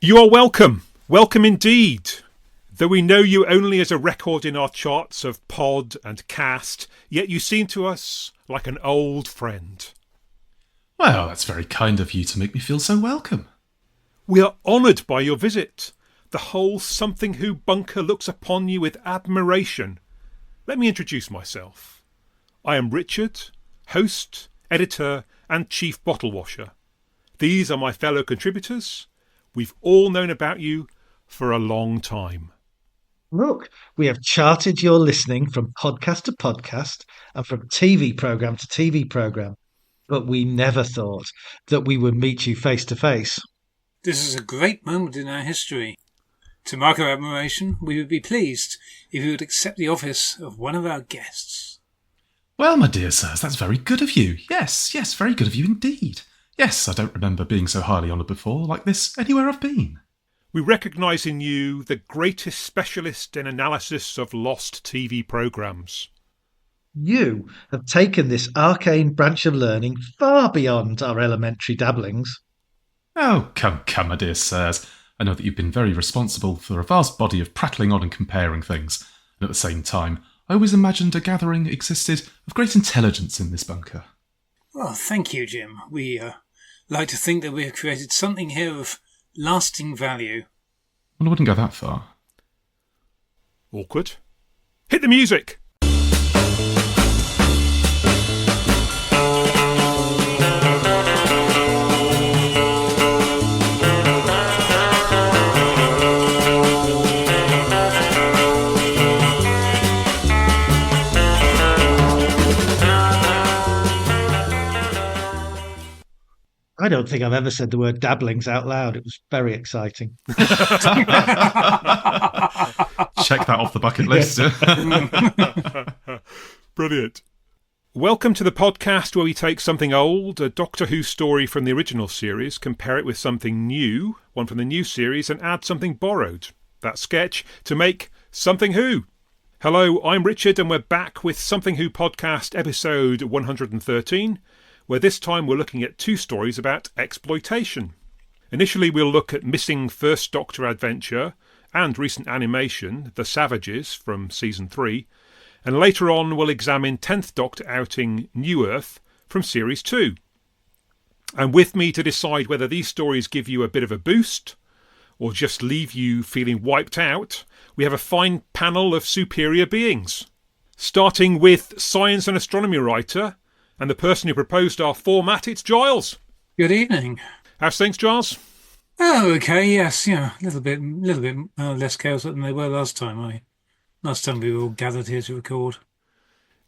You are welcome. Welcome indeed. Though we know you only as a record in our charts of pod and cast, yet you seem to us like an old friend. Well, that's very kind of you to make me feel so welcome. We are honoured by your visit. The whole Something Who bunker looks upon you with admiration. Let me introduce myself. I am Richard, host, editor and chief bottle washer. These are my fellow contributors. We've all known about you for a long time. Look, we have charted your listening from podcast to podcast and from TV programme to TV programme, but we never thought that we would meet you face to face. This is a great moment in our history. To mark our admiration, we would be pleased if you would accept the office of one of our guests. Well, my dear sirs, that's very good of you. Yes, very good of you indeed. Yes, I don't remember being so highly honoured before like this anywhere I've been. We recognise in you the greatest specialist in analysis of lost TV programmes. You have taken this arcane branch of learning far beyond our elementary dabblings. Oh, come, my dear sirs. I know that you've been very responsible for a vast body of prattling on and comparing things, and at the same time, I always imagined a gathering existed of great intelligence in this bunker. Well, thank you, Jim. We like to think that we have created something here of lasting value. Well, I wouldn't go that far. Awkward. Hit the music! I don't think I've ever said the word dabblings out loud. It was very exciting. Check that off the bucket list. Brilliant. Welcome to the podcast where we take something old, a Doctor Who story from the original series, compare it with something new, one from the new series, and add something borrowed, that sketch, to make Something Who. Hello, I'm Richard, and we're back with Something Who podcast episode 113, where this time we're looking at two stories about exploitation. Initially we'll look at missing First Doctor adventure and recent animation, The Savages from Season 3, and later on we'll examine 10th Doctor outing New Earth from Series 2. And with me to decide whether these stories give you a bit of a boost or just leave you feeling wiped out, we have a fine panel of superior beings. Starting with science and astronomy writer and the person who proposed our format, it's Giles. Good evening. How's things, Giles? Oh, okay, yes, yeah, a little bit less chaotic than they were last time. Last time we were all gathered here to record.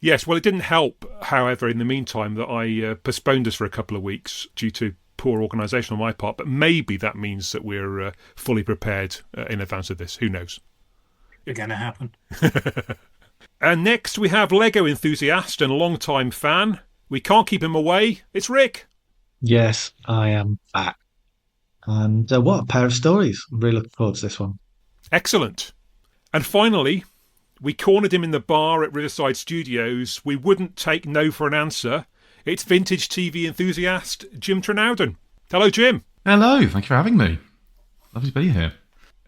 Yes, well, it didn't help, however, in the meantime, that I postponed us for a couple of weeks due to poor organisation on my part, but maybe that means that we're fully prepared in advance of this. Who knows? It's going to happen. And next we have Lego enthusiast and long-time fan. We can't keep him away. It's Rick. Yes, I am back. And what a pair of stories. I'm really looking forward to this one. Excellent. And finally, we cornered him in the bar at Riverside Studios. We wouldn't take no for an answer. It's vintage TV enthusiast Jim Trenowden. Hello, Jim. Hello, thank you for having me. Lovely to be here.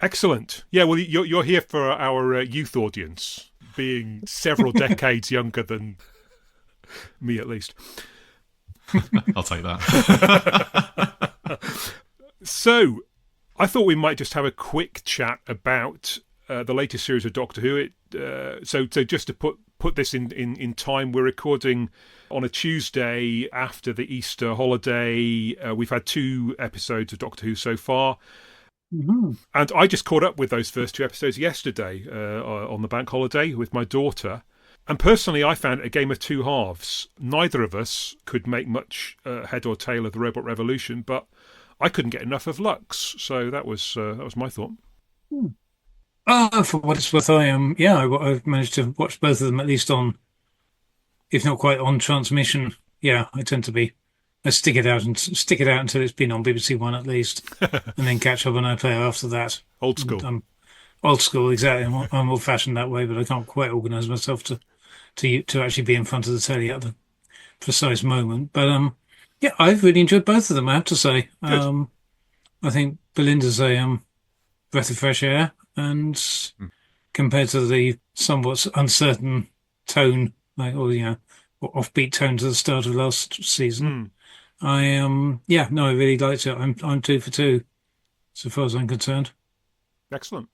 Excellent. Yeah, well, you're here for our youth audience, being several decades younger than me, at least. I'll take that. So, I thought we might just have a quick chat about the latest series of Doctor Who. So just to put this in time, we're recording on a Tuesday after the Easter holiday. We've had 2 episodes of Doctor Who so far. Mm-hmm. And I just caught up with those first 2 episodes yesterday on the bank holiday with my daughter. And personally, I found it a game of two halves. Neither of us could make much head or tail of the Robot Revolution, but I couldn't get enough of Lux. So that was my thought. For what it's worth, I've managed to watch both of them, at least on, if not quite on transmission. Yeah, I tend to be. I stick it out until it's been on BBC One at least, and then catch up on iPlayer after that. Old school. I'm old school, exactly. I'm old fashioned that way, but I can't quite organise myself to actually be in front of the telly at the precise moment. But yeah, I've really enjoyed both of them, I have to say. I think Belinda's a breath of fresh air, and compared to the somewhat uncertain tone, like or or offbeat tones at the start of last season, I really liked it. I'm two for two, so far as I'm concerned. Excellent.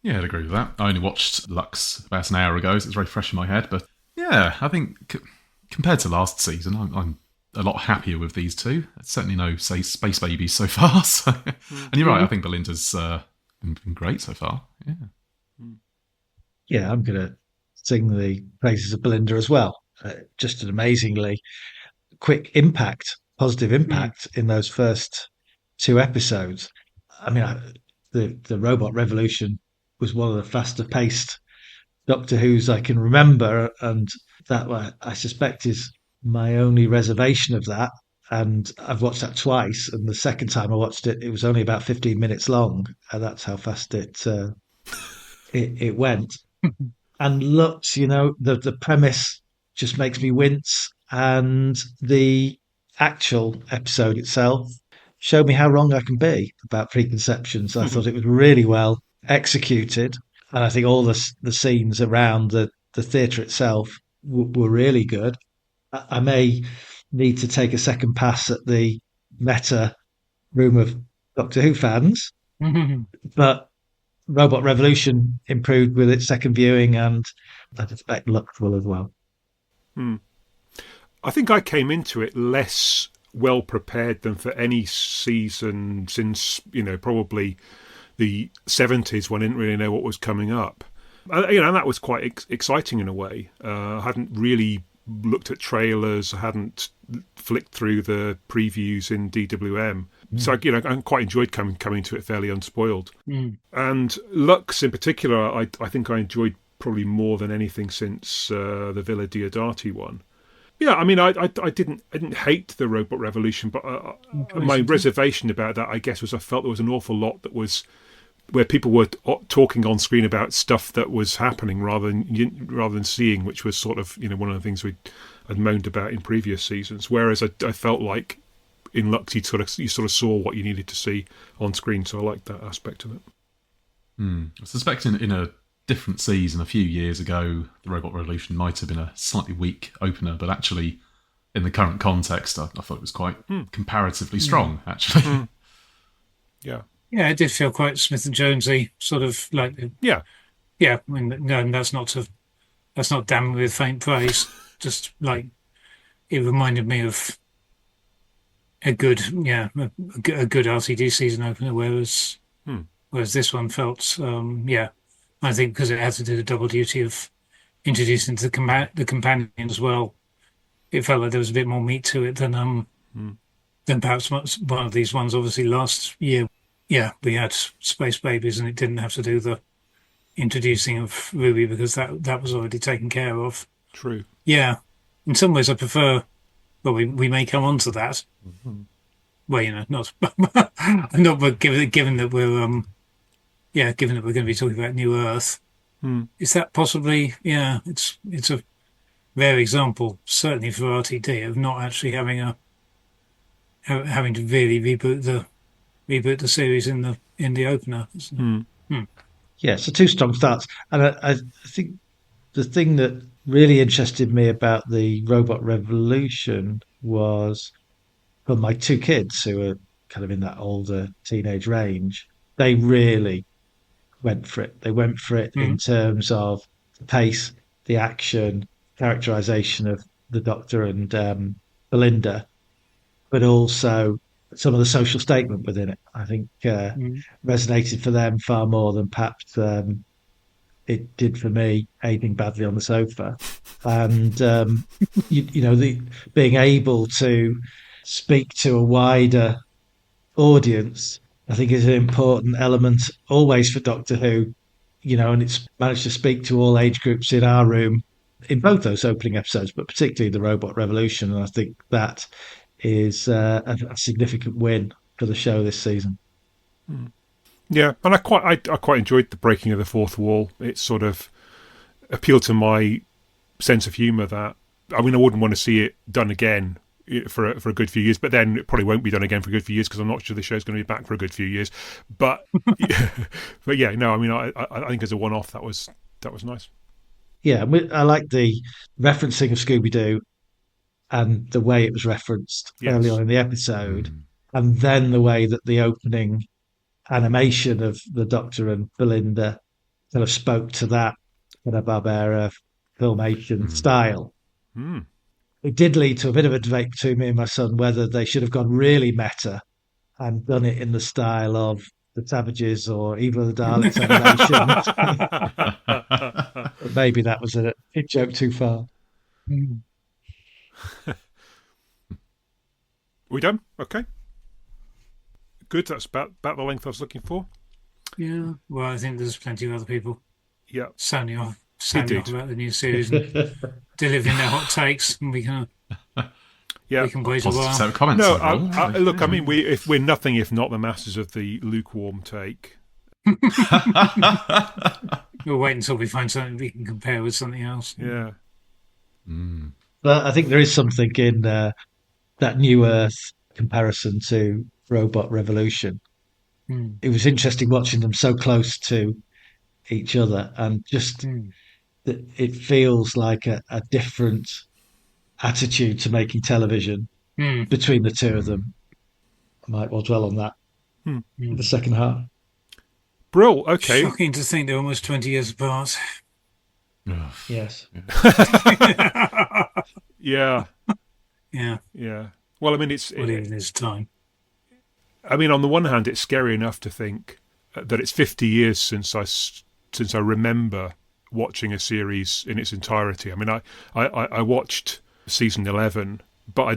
Yeah, I'd agree with that. I only watched Lux about an hour ago, so it's very fresh in my head. But yeah, I think compared to last season, I'm a lot happier with these two. Certainly no, say, space babies so far. So. And you're right, I think Belinda's been great so far. Yeah. Yeah, I'm going to sing the praises of Belinda as well. Just an amazingly quick impact, positive Mm. impact in those first two episodes. I mean, the Robot Revolution was one of the faster paced Doctor Who's I can remember, and that I suspect is my only reservation of that. And I've watched that twice, and the second time I watched it, it was only about 15 minutes long, and that's how fast it went. And looks, the premise just makes me wince, and the actual episode itself showed me how wrong I can be about preconceptions. I thought it was really well executed, and I think all the scenes around the theatre itself were really good. I may need to take a second pass at the meta room of Doctor Who fans, but Robot Revolution improved with its second viewing, and I suspect Lux will as well. I think I came into it less well prepared than for any season since, probably the 70s when I didn't really know what was coming up. And that was quite exciting in a way. I hadn't really looked at trailers, I hadn't flicked through the previews in DWM. So, I quite enjoyed coming to it fairly unspoiled. And Lux in particular, I think I enjoyed probably more than anything since the Villa Diodati one. Yeah, I mean, I didn't hate the Robot Revolution, but my reservation about that, I guess, was I felt there was an awful lot that was where people were talking on screen about stuff that was happening rather than seeing, which was sort of one of the things I'd moaned about in previous seasons. Whereas I felt like in Lux you sort of saw what you needed to see on screen, so I liked that aspect of it. I suspect in a different season a few years ago, the Robot Revolution might have been a slightly weak opener, but actually, in the current context, I thought it was quite comparatively strong. Actually, Yeah, Yeah, it did feel quite Smith and Jonesy, sort of like yeah, yeah. I mean, no, and that's not damning with faint praise. Just like it reminded me of a good a good RTD season opener, whereas this one felt I think because it had to do the double duty of introducing the companion as well, it felt like there was a bit more meat to it than perhaps one of these ones. Obviously, last year, we had Space Babies, and it didn't have to do the introducing of Ruby because that was already taken care of. true. Yeah, in some ways, I prefer. Well, we may come on to that. Well, not not, but given that we're given that we're going to be talking about New Earth, is that possibly it's a rare example, certainly for RTD, of not actually having to really reboot the series in the opener. Yeah, so two strong starts. And I think the thing that really interested me about the Robot Revolution was for my two kids who are kind of in that older teenage range, they really went for it. They went for it in terms of the pace, the action, characterization of the Doctor and Belinda, but also some of the social statement within it. I think resonated for them far more than perhaps it did for me, aging badly on the sofa. And the being able to speak to a wider audience, I think, is an important element always for Doctor Who. And it's managed to speak to all age groups in our room in both those opening episodes, but particularly the Robot Revolution. And I think that is a significant win for the show this season. Yeah, and I quite enjoyed the breaking of the fourth wall. It sort of appealed to my sense of humour that I wouldn't want to see it done again. for a good few years, but then it probably won't be done again for a good few years because I'm not sure the show's going to be back for a good few years. But but yeah, no, I mean, I think as a one-off, that was nice. Yeah, I like the referencing of Scooby Doo and the way it was referenced early Yes. on in the episode, and then the way that the opening animation of the Doctor and Belinda kind of spoke to that kind of Barbera filmation style. Mm. It did lead to a bit of a debate between me and my son whether they should have gone really meta and done it in the style of the Savages or Evil of the Daleks animation. Maybe that was a joke too far. We done? Okay. Good. That's about the length I was looking for. Yeah. Well, I think there's plenty of other people Yeah. sounding off Indeed. about the new series and delivering their hot takes, and we can Yeah. wait a Positive while. set of comments. No, overall. look, I mean, we're nothing if not the masters of the lukewarm take. We'll wait until we find something we can compare with something else. Yeah. But I think there is something in that New Earth comparison to Robot Revolution. It was interesting watching them so close to each other, and just it feels like a different attitude to making television between the two of them. I might well dwell on that in the second half. Brill, okay. Shocking to think they're almost 20 years apart. Yes. Yeah. Yeah. Yeah. Well, I mean, Well, even this time. I mean, on the one hand, it's scary enough to think that it's 50 years since I remember watching a series in its entirety. I mean, I watched season 11, but I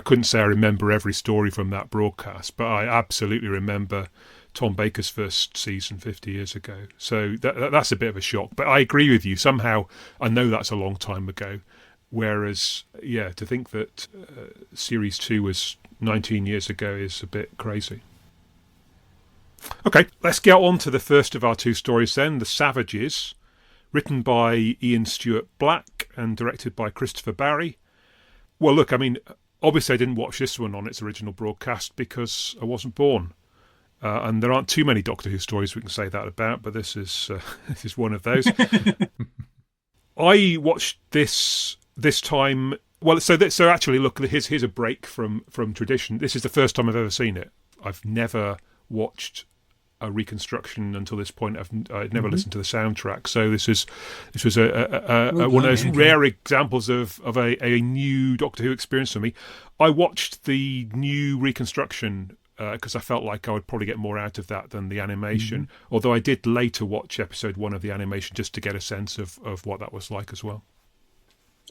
couldn't say I remember every story from that broadcast, but I absolutely remember Tom Baker's first season 50 years ago. So that's a bit of a shock. But I agree with you. Somehow, I know that's a long time ago. Whereas, yeah, to think that series 2 was 19 years ago is a bit crazy. Okay, let's get on to the first of our two stories then, The Savages, written by Ian Stewart Black and directed by Christopher Barry. Well, look, I mean, obviously I didn't watch this one on its original broadcast because I wasn't born. And there aren't too many Doctor Who stories we can say that about, but this is one of those. I watched this time. Well, so actually, look, here's a break from tradition. This is the first time I've ever seen it. I've never watched a reconstruction until this point. I'd never listened to the soundtrack. So this was one of those rare examples of a new Doctor Who experience for me. I watched the new reconstruction because I felt like I would probably get more out of that than the animation. Although I did later watch episode 1 of the animation just to get a sense of what that was like as well.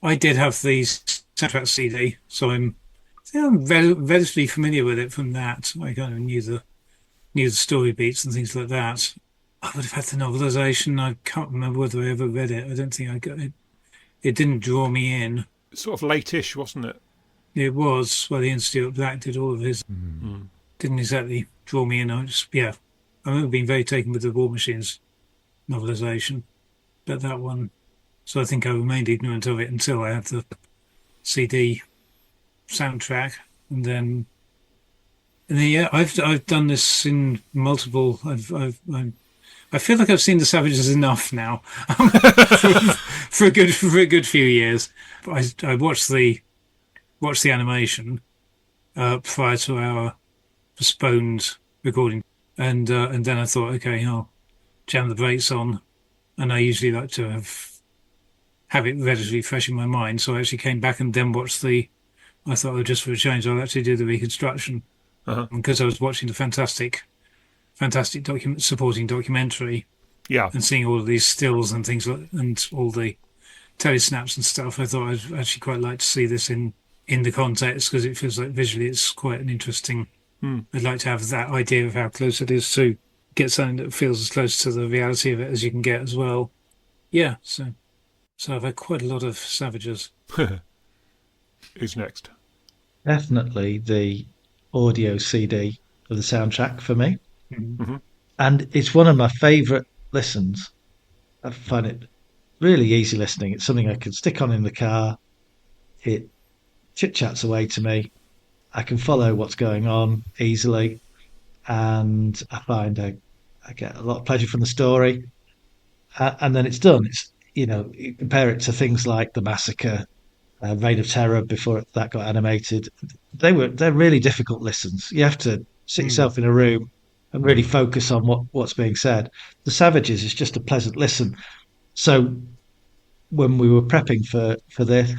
I did have the soundtrack CD, so I'm relatively familiar with it from that. I kind of knew the story beats and things like that. I would have had the novelization. I can't remember whether I ever read it. I don't think I got it. It didn't draw me in. Sort of late-ish, wasn't it? It was. Well, Ian Stewart Black did all of his. Didn't exactly draw me in. I remember being very taken with the War Machines novelization, but that one. So I think I remained ignorant of it until I had the CD soundtrack, and then yeah, I've done this in multiple. I feel like I've seen the Savages enough now for a good few years. I watched the animation prior to our postponed recording, and then I thought, okay, I'll jam the brakes on, and I usually like to have it relatively fresh in my mind. So I actually came back and then watched I thought, oh, just for a change, I'll actually do the reconstruction. Because I was watching the fantastic supporting documentary. Yeah. And seeing all of these stills and things and all the telesnaps and stuff, I thought I'd actually quite like to see this in the context because it feels like visually it's quite an interesting. I'd like to have that idea of how close it is to get something that feels as close to the reality of it as you can get as well. Yeah, so I've had quite a lot of Savages. Who's next? Definitely the audio CD of the soundtrack for me. And it's one of my favourite listens. I find it really easy listening. It's something I can stick on in the car. It chit chats away to me. I can follow what's going on easily, and I find I get a lot of pleasure from the story. And then it's done. It's you compare it to things like the Massacre, Reign of Terror before that got animated. They're really difficult listens. You have to sit yourself in a room and really focus on what's being said. The Savages is just a pleasant listen. So when we were prepping for this,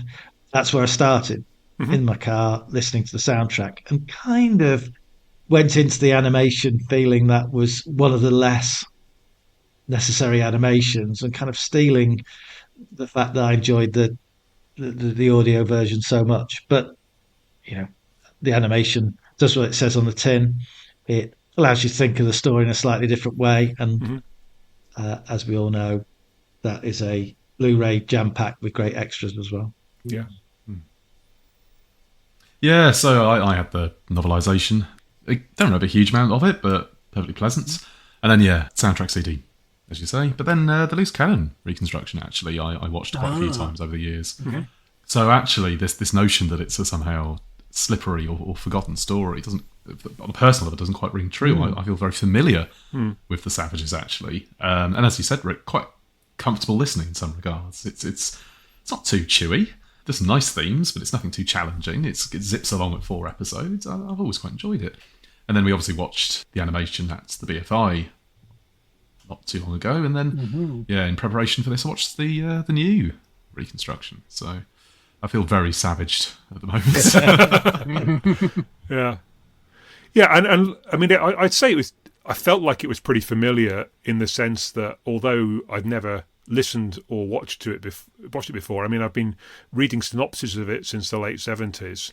that's where I started Hmm. in my car listening to the soundtrack and kind of went into the animation feeling that was one of the less necessary animations and kind of stealing the fact that I enjoyed the audio version so much. But you know, the animation does what it says on the tin. It allows you to think of the story in a slightly different way, and Hmm. as we all know, that is a Blu-ray jam packed with great extras as well. Yeah. Yeah, so I had the novelisation. I don't have a huge amount of it, but perfectly pleasant. And then, yeah, soundtrack CD, as you say. But then the loose cannon reconstruction, actually, I watched quite a few times over the years. So actually, this notion that it's a somehow slippery or forgotten story doesn't, on a personal level, doesn't quite ring true. I feel very familiar with the Savages, actually. And as you said, Rick, quite comfortable listening in some regards. It's not too chewy. There's some nice themes, but it's nothing too challenging. It zips along at 4 episodes. I've always quite enjoyed it. And then we obviously watched the animation at the BFI not too long ago. And then, yeah, in preparation for this, I watched the new reconstruction. So I feel very savaged at the moment. Yeah. Yeah, and I mean, I'd say I felt like it was pretty familiar in the sense that although I'd never listened or watched it before, I mean, I've been reading synopses of it since the late 70s,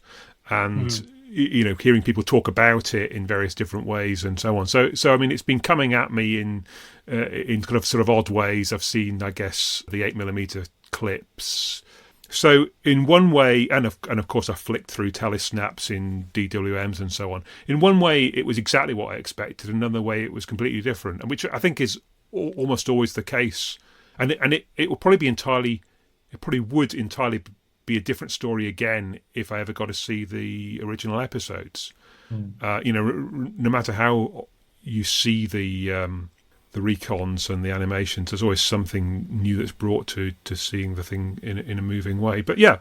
and hearing people talk about it in various different ways and so on. So I mean, it's been coming at me in kind of sort of odd ways. I've seen, I guess, the 8mm clips. So in one way, and of course I flicked through telesnaps in DWMs and so on. In one way, it was exactly what I expected. Another way, it was completely different, and which I think is almost always the case. And it will probably be it probably would entirely be a different story again if I ever got to see the original episodes. No matter how you see the recons and the animations, there's always something new that's brought to seeing the thing in a moving way. But yeah,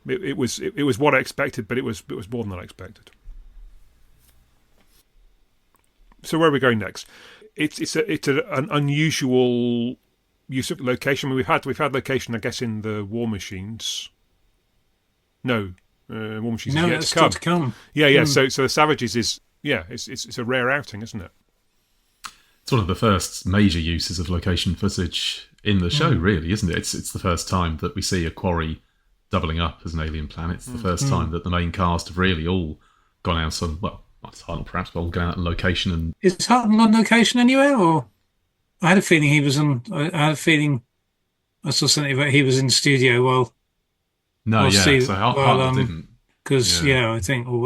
it was what I expected, but it was more than I expected. So where are we going next? It's an unusual use of location. I mean, we've had location, I guess, in the War Machines. No, War Machines No, is yet that's to come. still to come. Yeah. So the Savages is it's a rare outing, isn't it? It's one of the first major uses of location footage in the show, really, isn't it? It's the first time that we see a quarry doubling up as an alien planet. It's the first time that the main cast have really all gone out on, well, not Hartnell perhaps, but all gone out on location. And Is Hartnell on location anywhere, or I had a feeling he was on. I had a feeling I saw something about he was in the studio while no, I'll yeah, see- so well, Hartnell didn't. because Yeah. I think, or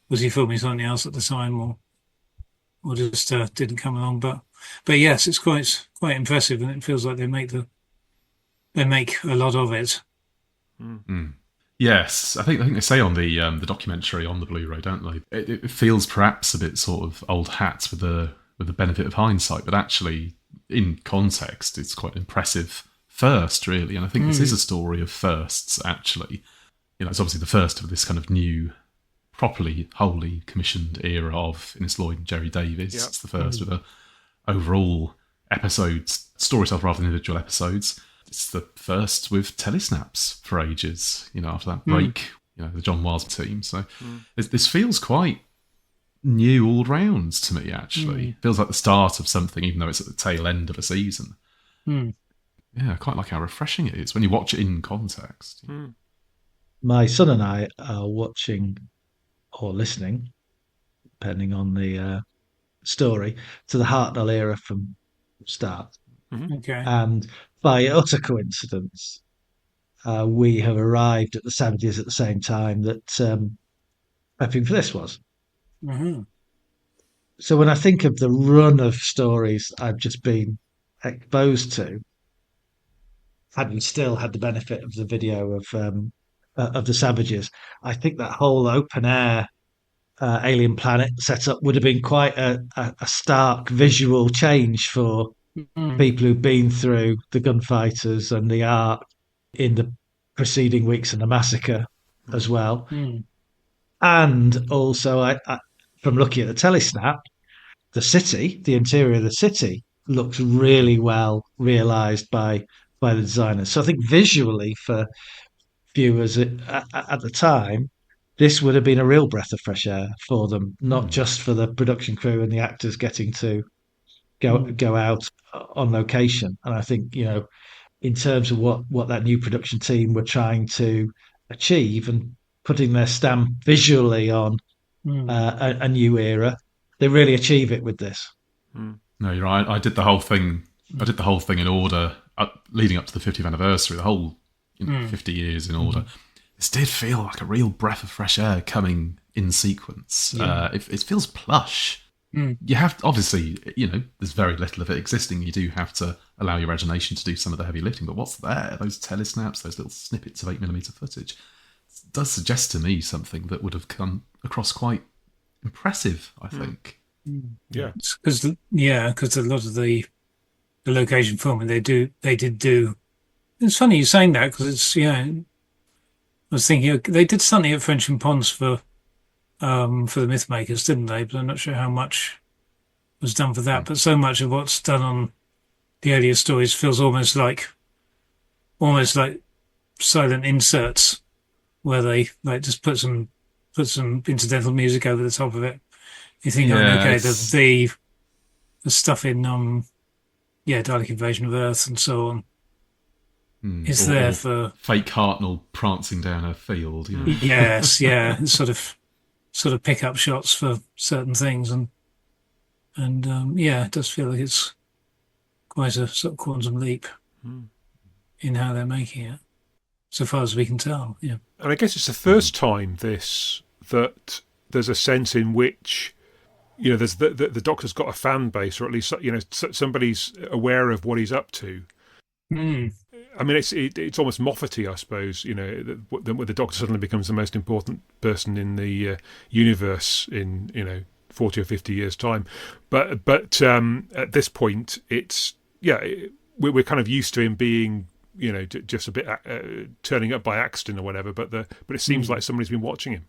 was he filming something else at the time, or just didn't come along? But yes, it's quite impressive, and it feels like they make a lot of it. Yes, I think they say on the documentary on the Blu-ray, don't they? It feels perhaps a bit sort of old hat with the benefit of hindsight, but actually, in context, it's quite impressive first, really. And I think this is a story of firsts, actually. It's obviously the first of this kind of new, properly, wholly commissioned era of Innes Lloyd and Jerry Davies. Yep. It's the first with a overall episodes, story itself rather than individual episodes. It's the first with telesnaps for ages, after that break, the John Wiles team. So this feels quite new all round to me, actually. Feels like the start of something, even though it's at the tail end of a season. Yeah, I quite like how refreshing it is when you watch it in context. My son and I are watching or listening, depending on the story, to the Hartnell era from start. Okay. And by utter coincidence, we have arrived at the 70s at the same time that prepping for this was. Uh-huh. So when I think of the run of stories I've just been exposed to, had we still had the benefit of the video of of the Savages. I think that whole open air alien planet setup would have been quite a stark visual change for Mm, people who've been through the gunfighters and the Ark in the preceding weeks and the massacre as well. mm, And also, from looking at the telesnap, the interior of the city, looks really well realised by the designers. So I think visually for viewers at the time, this would have been a real breath of fresh air for them, not just for the production crew and the actors getting to go out on location. And I think, in terms of what that new production team were trying to achieve and putting their stamp visually on mm, a new era, they really achieve it with this. No, you're right. I did the whole thing. I did the whole thing in order, leading up to the 50th anniversary. The whole 50 years in order. This did feel like a real breath of fresh air coming in sequence. It feels plush. You have obviously, there's very little of it existing. You do have to allow your imagination to do some of the heavy lifting. But what's there? Those telesnaps, those little snippets of 8mm footage, does suggest to me something that would have come across quite impressive, I think. Yeah. because a lot of the location filming they did do. It's funny you saying that because it's I was thinking they did something at French and Ponds for the Myth Makers, didn't they? But I'm not sure how much was done for that. But so much of what's done on the earlier stories feels almost like silent inserts where they like just put some incidental music over the top of it. You think, okay, the stuff in Dalek Invasion of Earth and so on is there for fake Hartnell prancing down a field. Yes, yeah, sort of pick up shots for certain things, and it does feel like it's quite a sort of quantum leap in how they're making it, so far as we can tell. Yeah, and I guess it's the first time that there's a sense in which there's the Doctor's got a fan base, or at least somebody's aware of what he's up to. I mean, it's almost Moffat-y, I suppose. Where the Doctor suddenly becomes the most important person in the universe in 40 or 50 years' time. But at this point, it's we're kind of used to him being just a bit turning up by accident or whatever. But it seems like somebody's been watching him.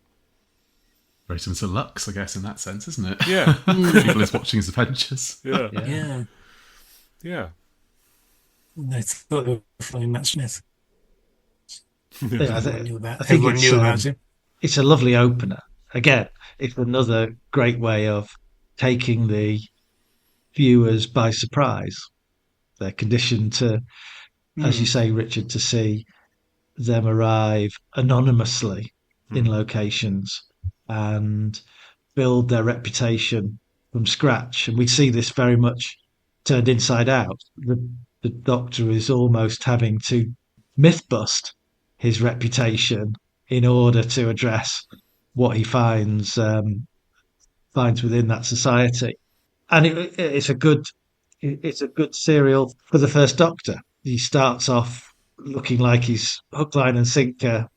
Very similar to Lux, I guess, in that sense, isn't it? Yeah. People is watching his adventures. Yeah. They thought they were following Matt Smith. Yeah, Everyone knew about him. It's a lovely opener. Again, it's another great way of taking the viewers by surprise. They're conditioned to, as you say, Richard, to see them arrive anonymously in locations and build their reputation from scratch. And we see this very much turned inside out. The Doctor is almost having to myth bust his reputation in order to address what he finds within that society. And it's a good serial for the first Doctor. He starts off looking like he's hook, line, and sinker,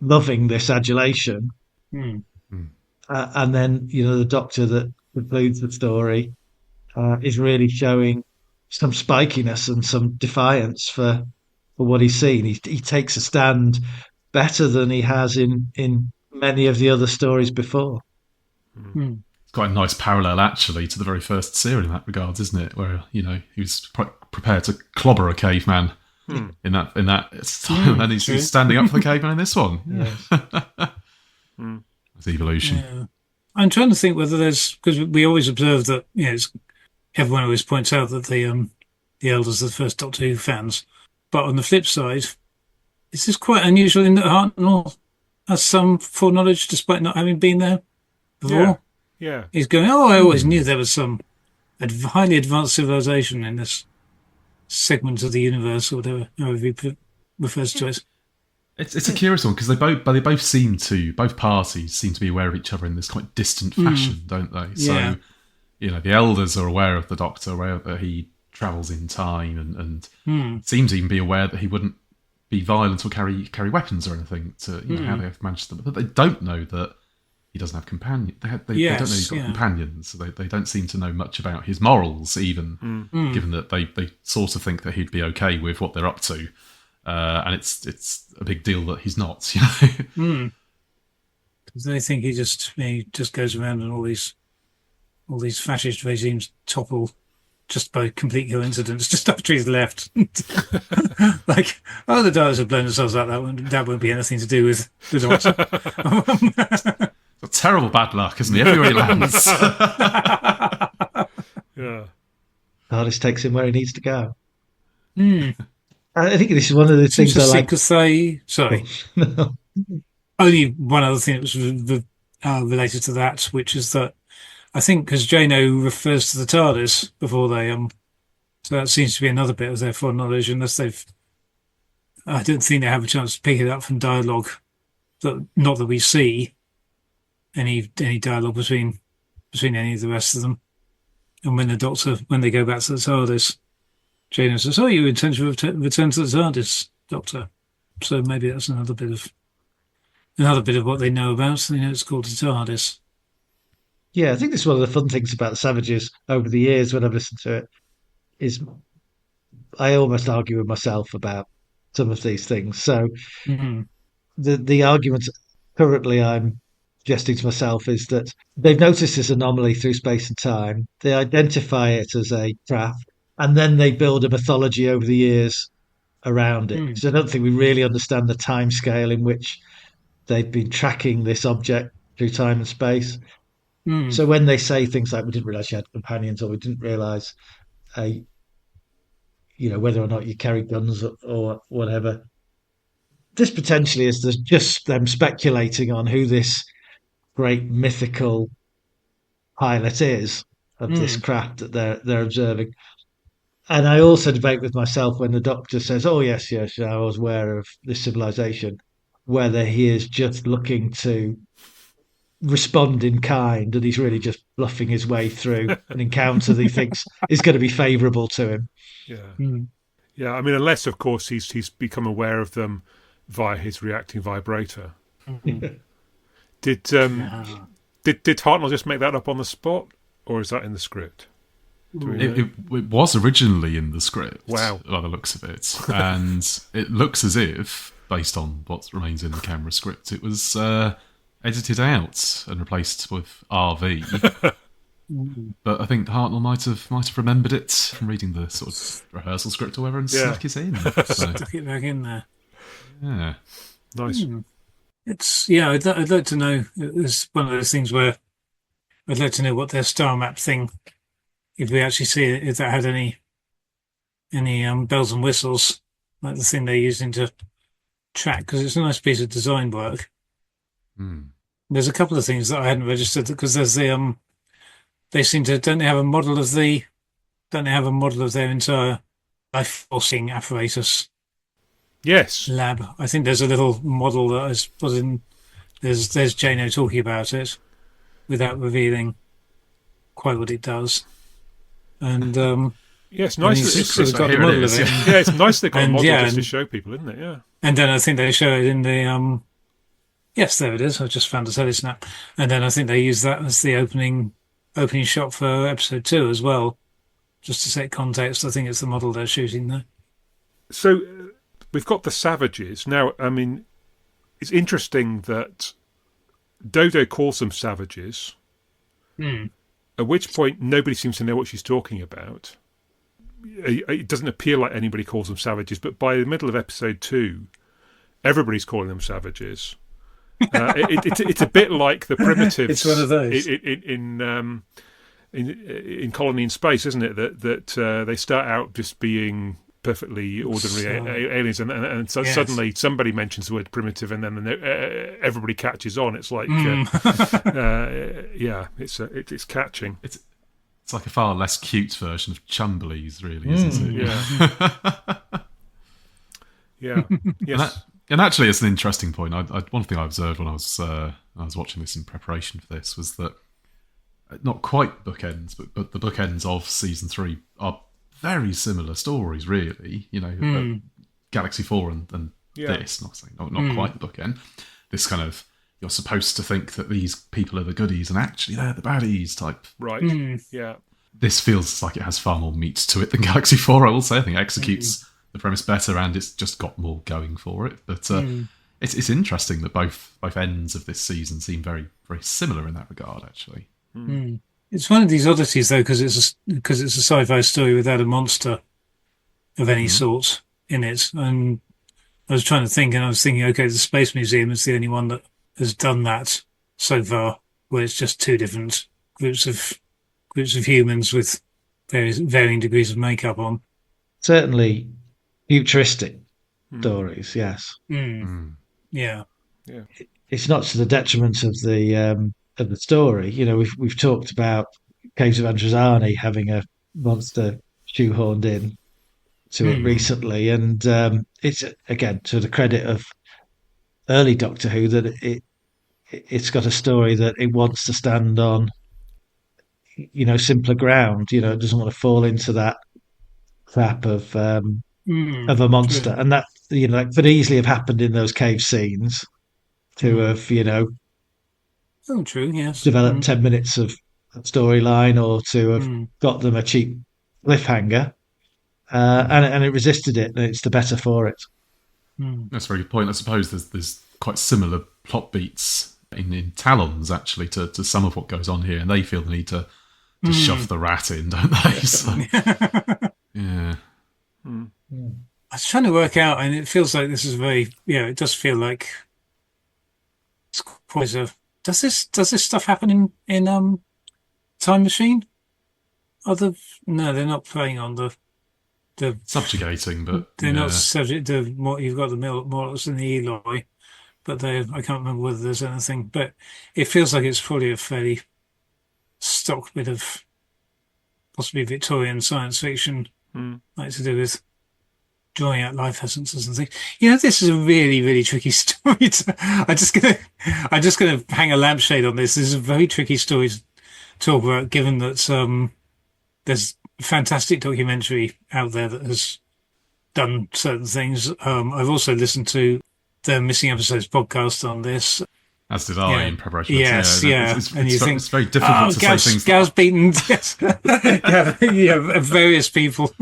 loving this adulation. And then, the Doctor that concludes the story is really showing some spikiness and some defiance for what he's seen. He takes a stand better than he has in many of the other stories before. It's quite a nice parallel, actually, to the very first serial in that regards, isn't it? Where he was prepared to clobber a caveman in that style, and he's standing up for the caveman in this one. It's evolution. Yeah. I'm trying to think whether there's, because we always observe that everyone always points out that the elders are the first Doctor Who fans, but on the flip side, is this quite unusual in that Hartnell has some foreknowledge despite not having been there before? Yeah. He's going, I always knew there was some highly advanced civilization in this segment of the universe, or whatever, however he refers to it. It's a curious one because both parties seem to be aware of each other in this quite distant fashion, don't they? Yeah. So, the elders are aware of the Doctor, aware that he travels in time, and seem to even be aware that he wouldn't be violent or carry weapons or anything. To how they've managed them, but they don't know that he doesn't have companions. They don't know he's got companions. So they don't seem to know much about his morals, even given that they sort of think that he'd be okay with what they're up to, and it's a big deal that he's not. Because they think he just goes around and all these fascist regimes topple just by complete coincidence, just after he's left. Like, the Daleks have blown themselves out. That won't be anything to do with the Doctor. Terrible bad luck, isn't he? Everywhere he lands. Yeah. TARDIS takes him where he needs to go. I think this is one of the things I like. Sorry. Only one other thing that was related to that, which is that I think because Jano refers to the TARDIS before they so that seems to be another bit of their foreknowledge, unless I don't think they have a chance to pick it up from dialogue. Not that we see any dialogue between any of the rest of them. And when they go back to the TARDIS, Jano says, "You intend to return to the TARDIS, Doctor." So maybe that's another bit of what they know about. They know it's called the TARDIS. Yeah, I think this is one of the fun things about the Savages over the years when I've listened to it, is I almost argue with myself about some of these things. So the argument currently I'm suggesting to myself is that they've noticed this anomaly through space and time. They identify it as a craft, and then they build a mythology over the years around it. So I don't think we really understand the time scale in which they've been tracking this object through time and space. So when they say things like, "We didn't realize you had companions," or "We didn't realize, whether or not you carry guns or whatever," this potentially is just them speculating on who this great mythical pilot is of this craft that they're observing. And I also debate with myself when the Doctor says, "Oh yes, I was aware of this civilization," whether he is just looking to respond in kind and he's really just bluffing his way through an encounter that he thinks is going to be favourable to him. Yeah. I mean, unless of course he's become aware of them via his reacting vibrator. Did Hartnell just make that up on the spot, or is that in the script? It was originally in the script. Wow. By the looks of it, and it looks as if, based on what remains in the camera script, it was edited out and replaced with RV. But I think Hartnell might have remembered it from reading the sort of rehearsal script or whatever and snuck it in. Stuck it back in there. Yeah. Nice. I'd like to know. It's one of those things where I'd like to know what their star map thing, if we actually see it, if that had any bells and whistles, like the thing they're using to track, because it's a nice piece of design work. There's a couple of things that I hadn't registered, because there's they seem to don't they have a model of their entire life forcing apparatus? Yes. Lab. I think there's a little model that I was put in. There's Jano talking about it without revealing quite what it does. And yes, nice. It's got the model of it. Yeah, it's nice they've got a model just to show people, isn't it? Yeah. And then I think they show it in the yes, there it is. I just found the telesnap. And then I think they use that as the opening shot for episode 2 as well, just to set context. I think it's the model they're shooting there. So we've got the Savages now. I mean, it's interesting that Dodo calls them Savages. At which point nobody seems to know what she's talking about. It doesn't appear like anybody calls them Savages, but by the middle of episode 2, everybody's calling them Savages. It's a bit like the Primitives. It's one of those in Colony in Space, isn't it? That they start out just being perfectly ordinary aliens, and so suddenly somebody mentions the word primitive, and then everybody catches on. It's like, it's catching. It's like a far less cute version of Chumblies, really, isn't it? Yeah. Yes. And actually, it's an interesting point. One thing I observed when I was watching this in preparation for this was that not quite bookends, but the bookends of season 3 are very similar stories, really. Galaxy 4 and Yeah. this, not quite the bookend. This kind of, you're supposed to think that these people are the goodies and actually they're the baddies type. Right. Yeah. This feels like it has far more meat to it than Galaxy 4, I will say. I think it executes the premise better and it's just got more going for it. But it's interesting that both ends of this season seem very, very similar in that regard, actually. It's one of these oddities, though, because it's a sci-fi story without a monster of any sort in it. And I was trying to think, and I was thinking, okay, the Space Museum is the only one that has done that so far, where it's just two different groups of humans with varying degrees of makeup on. Certainly futuristic stories, yes. Yeah. It's not to the detriment of the story. You know, we've talked about Caves of Androzani having a monster shoehorned in to it recently, and it's again to the credit of early Doctor Who that it's got a story that it wants to stand on, you know, simpler ground. You know, it doesn't want to fall into that trap of a monster, True. and that, you know, that could easily have happened in those cave scenes to have, you know, Oh, true. Yes. developed 10 minutes of storyline or to have got them a cheap cliffhanger, and it resisted it, and it's the better for it. That's a very good point. I suppose there's quite similar plot beats in Talons, actually, to some of what goes on here, and they feel the need to shove the rat in, don't they? So, yeah. I was trying to work out, and it feels like this is very, it does feel like it's quite a. Does this stuff happen in Time Machine? No, they're not playing on the Subjugating, but they're not subject to what you've got the Morlocks and the Eloi, but I can't remember whether there's anything. But it feels like it's probably a fairly stock bit of possibly Victorian science fiction, like to do with drawing out life essences and things. You know, this is a really, really tricky story. I'm just gonna hang a lampshade on this. This is a very tricky story to talk about, given that there's a fantastic documentary out there that has done certain things. I've also listened to the Missing Episodes podcast on this. As did I in preparation. Yes, It's very difficult to say things. Gal's beaten. Yes, various people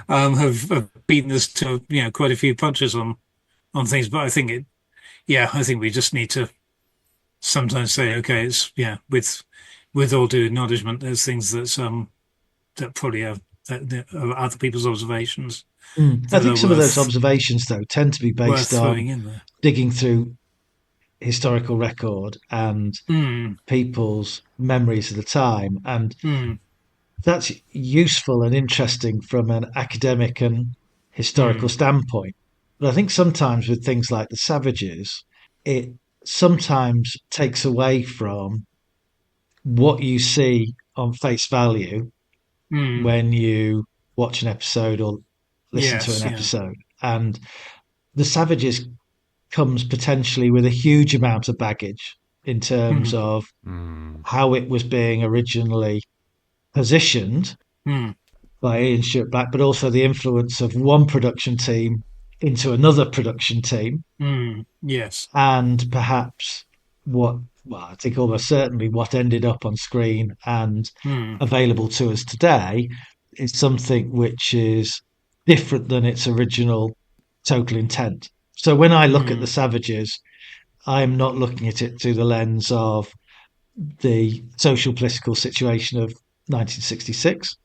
have beaten us to quite a few punches on things. But I think I think we just need to sometimes say, okay, it's with all due acknowledgement, there's things that probably are other people's observations. I think some of those observations, though, tend to be based on digging through historical record and people's memories of the time, and that's useful and interesting from an academic and historical standpoint. But I think sometimes with things like the Savages, it sometimes takes away from what you see on face value when you watch an episode or listen to an episode. And the Savages comes potentially with a huge amount of baggage in terms of how it was being originally positioned by Ian Stuart Black, but also the influence of one production team into another production team. Yes. And perhaps I think almost certainly what ended up on screen and available to us today is something which is different than its original total intent. So when I look at the Savages, I'm not looking at it through the lens of the social political situation of 1966.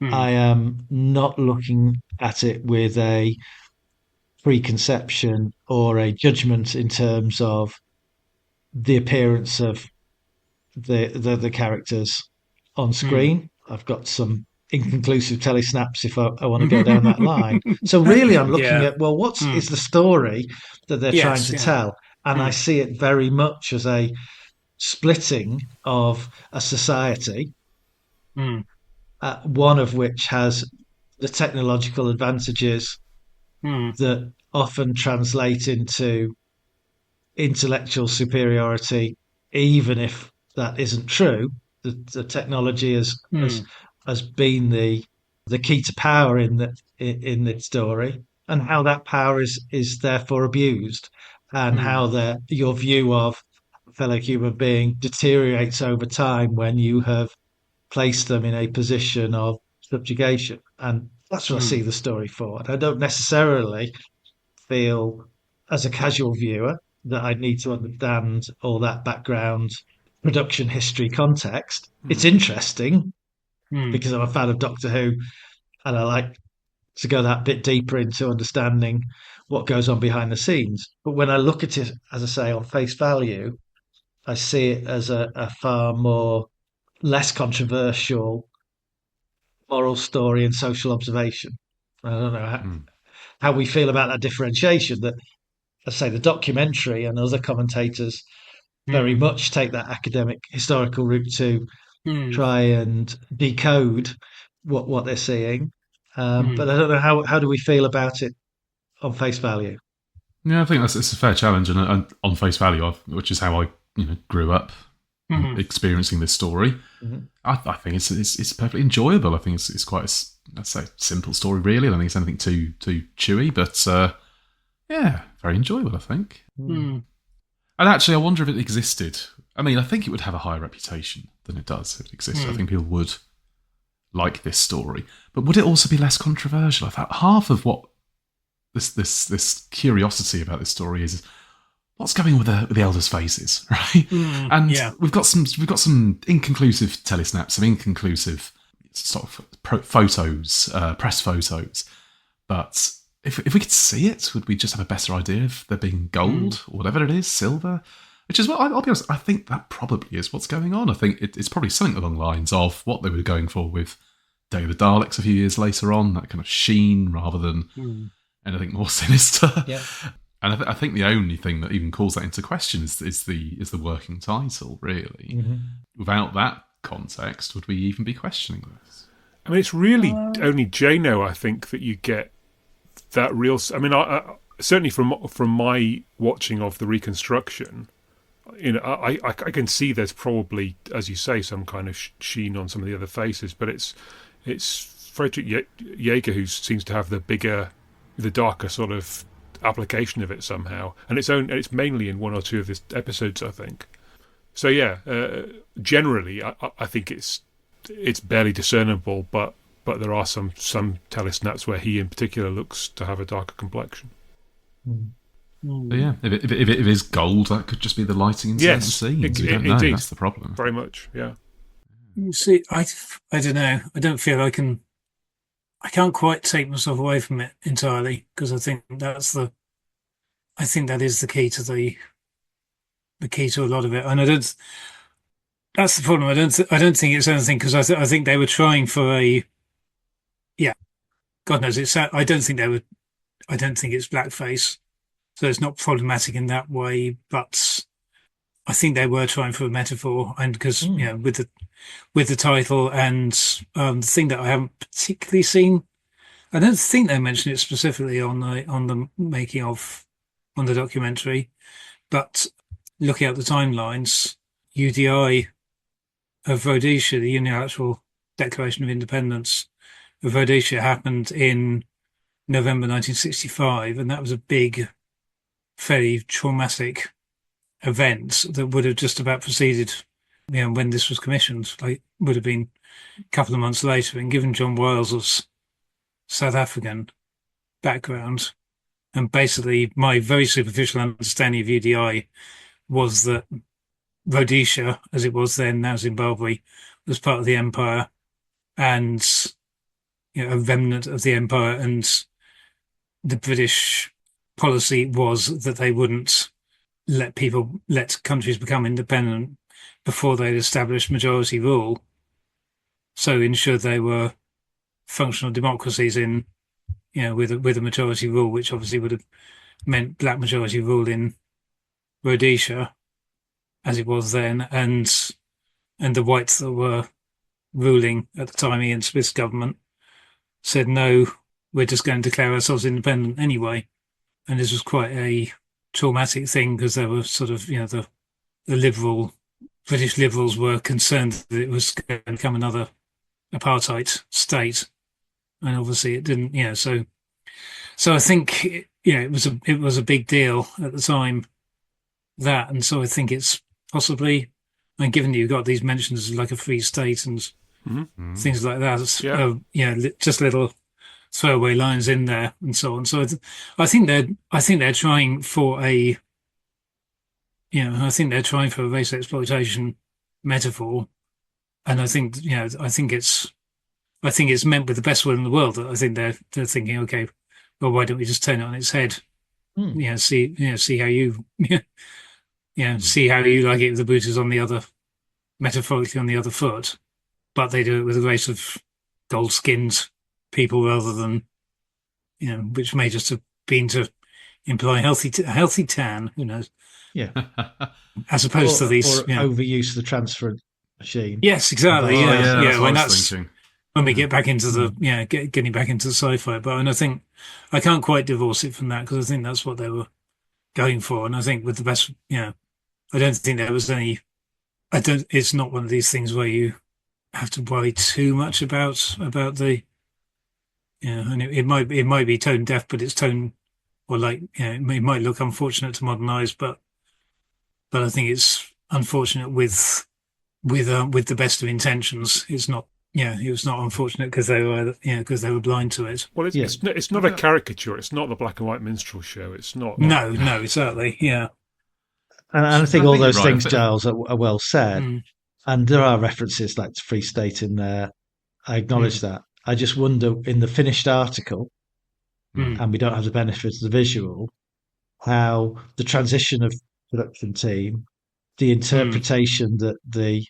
I am not looking at it with a preconception or a judgment in terms of the appearance of the characters on screen. I've got some inconclusive telesnaps if I want to go down that line. So really I'm looking at, well, what is the story that they're trying to tell? And I see it very much as a splitting of a society, one of which has the technological advantages that often translate into intellectual superiority, even if that isn't true. The technology has been the key to power in the story. and how that power is therefore abused, and how your view of a fellow human being deteriorates over time when you have placed them in a position of subjugation. And that's what I see the story for. And I don't necessarily feel, as a casual viewer, that I need to understand all that background, production history, context. It's interesting because I'm a fan of Doctor Who, and I like to go that bit deeper into understanding what goes on behind the scenes. But when I look at it, as I say, on face value, I see it as a far more less controversial moral story and social observation. I don't know how we feel about that differentiation. That, I say, the documentary and other commentators very much take that academic historical route to try and decode what they're seeing. But I don't know how do we feel about it on face value. Yeah, I think it's a fair challenge, and on face value, which is how I grew up experiencing this story. I think it's perfectly enjoyable. I think it's quite let's say simple story, really. I don't think it's anything too chewy, but yeah, very enjoyable, I think. And actually, I wonder if it existed. I mean, I think it would have a higher reputation than it does if it existed. I think people would like this story, but would it also be less controversial? I thought half of what this curiosity about this story is what's going on with the elders' faces, right? And we've got some inconclusive telesnaps, some inconclusive sort of photos, press photos. But if we could see it, would we just have a better idea of there being gold or whatever it is, silver? Which is what I'll be honest. I think that probably is what's going on. I think it's probably something along the lines of what they were going for with Day of the Daleks a few years later on, that kind of sheen rather than anything more sinister. Yeah. And I think the only thing that even calls that into question is the working title, really. Without that context, would we even be questioning this? I mean, it's really only Jano, I think, that you get that real... I mean, I certainly from my watching of the reconstruction, I can see there's probably, as you say, some kind of sheen on some of the other faces, but it's Frederick Jaeger who seems to have the darker sort of application of it somehow, and it's mainly in one or two of his episodes, I think. So yeah, generally, I think it's barely discernible, but there are some telesnaps where he in particular looks to have a darker complexion. But yeah, if it is gold, that could just be the lighting in certain scenes. We don't know. Indeed. That's the problem. Very much, yeah. See, I don't know. I don't feel I can't quite take myself away from it entirely, because I think that is the key to the key to a lot of it. And that's the problem. I don't think it's anything, because I think they were trying for God knows I don't think it's blackface. So it's not problematic in that way, but I think they were trying for a metaphor, and because with the title and the thing that I haven't particularly seen, I don't think they mention it specifically on the making of on the documentary, but looking at the timelines, UDI of Rhodesia, the Unilateral Declaration of Independence of Rhodesia, happened in November 1965, and that was a big, fairly traumatic event that would have just about preceded, when this was commissioned. Like, would have been a couple of months later. And given John Wiles's South African background, and basically my very superficial understanding of UDI was that Rhodesia, as it was then, now Zimbabwe, was part of the empire, and a remnant of the empire, and the British policy was that they wouldn't let countries become independent before they'd established majority rule. So ensure they were functional democracies with a majority rule, which obviously would have meant black majority rule in Rhodesia, as it was then, and the whites that were ruling at the time, Ian Smith's government, said, no, we're just going to declare ourselves independent anyway. And this was quite a traumatic thing, because there were sort of, the British liberals were concerned that it was going to become another apartheid state. And obviously it didn't, so So I think it was a big deal at the time, that, and so I think it's possibly, and given that you've got these mentions of like a free state and things like that, just little throwaway lines in there and so on. So I think they're trying for a I think they're trying for a race exploitation metaphor, and I think it's meant with the best will in the world. I think they're thinking, okay, well, why don't we just turn it on its head? See how you see how you like it if the boot is on the other, metaphorically on the other foot, but they do it with a race of gold-skinned people rather than which may just have been to imply healthy tan. Who knows? Yeah. As opposed to these overuse of the transfer machine. Yes, exactly. That's what When I was thinking. When we get back into the getting back into the sci-fi, and I think I can't quite divorce it from that, because I think that's what they were going for, and I think with the best, I don't think there was any. It's not one of these things where you have to worry too much about the. And it might be tone deaf, but it's tone, or it might look unfortunate to modern eyes, but I think it's unfortunate with the best of intentions. It's not. Yeah, it was not unfortunate because they were blind to it. Well, it's not a caricature. It's not the black and white minstrel show. It's not. No, certainly, yeah. And I think all those things, Giles, are well said. And there are references like to Free State in there. I acknowledge that. I just wonder, in the finished article, and we don't have the benefit of the visual, how the transition of production team, the interpretation that the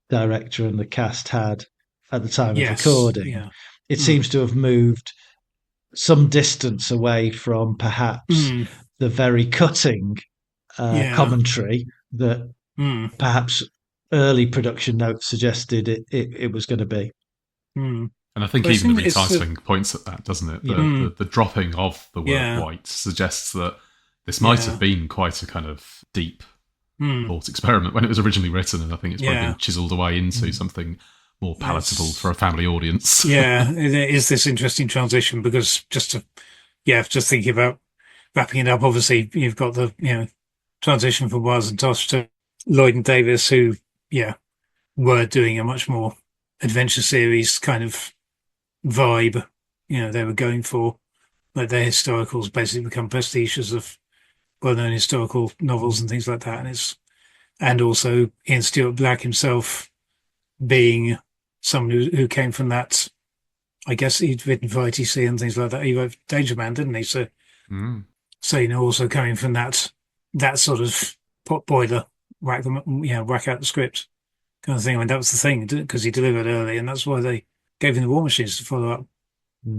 director and the cast had at the time of recording, it seems to have moved some distance away from perhaps the very cutting commentary that perhaps early production notes suggested it was going to be. And I think even the retyping points at that, doesn't it? The dropping of the word white suggests that this might have been quite a kind of deep thought experiment when it was originally written, and I think it's probably been chiselled away into something more palatable for a family audience. Yeah, it is this interesting transition, because just thinking about wrapping it up, obviously you've got the transition from Wiles and Tosh to Lloyd and Davis, who were doing a much more adventure series kind of vibe. They were going for, like, their historicals basically become pastiches of well-known historical novels and things like that, and also Ian Stuart Black himself being someone who came from that. I guess he'd written for ITC and things like that. He wrote Danger Man, didn't he? So, also coming from that sort of pot boiler, whack out the script kind of thing. I mean, that was the thing, because he delivered early, and that's why they gave him the War Machines to follow up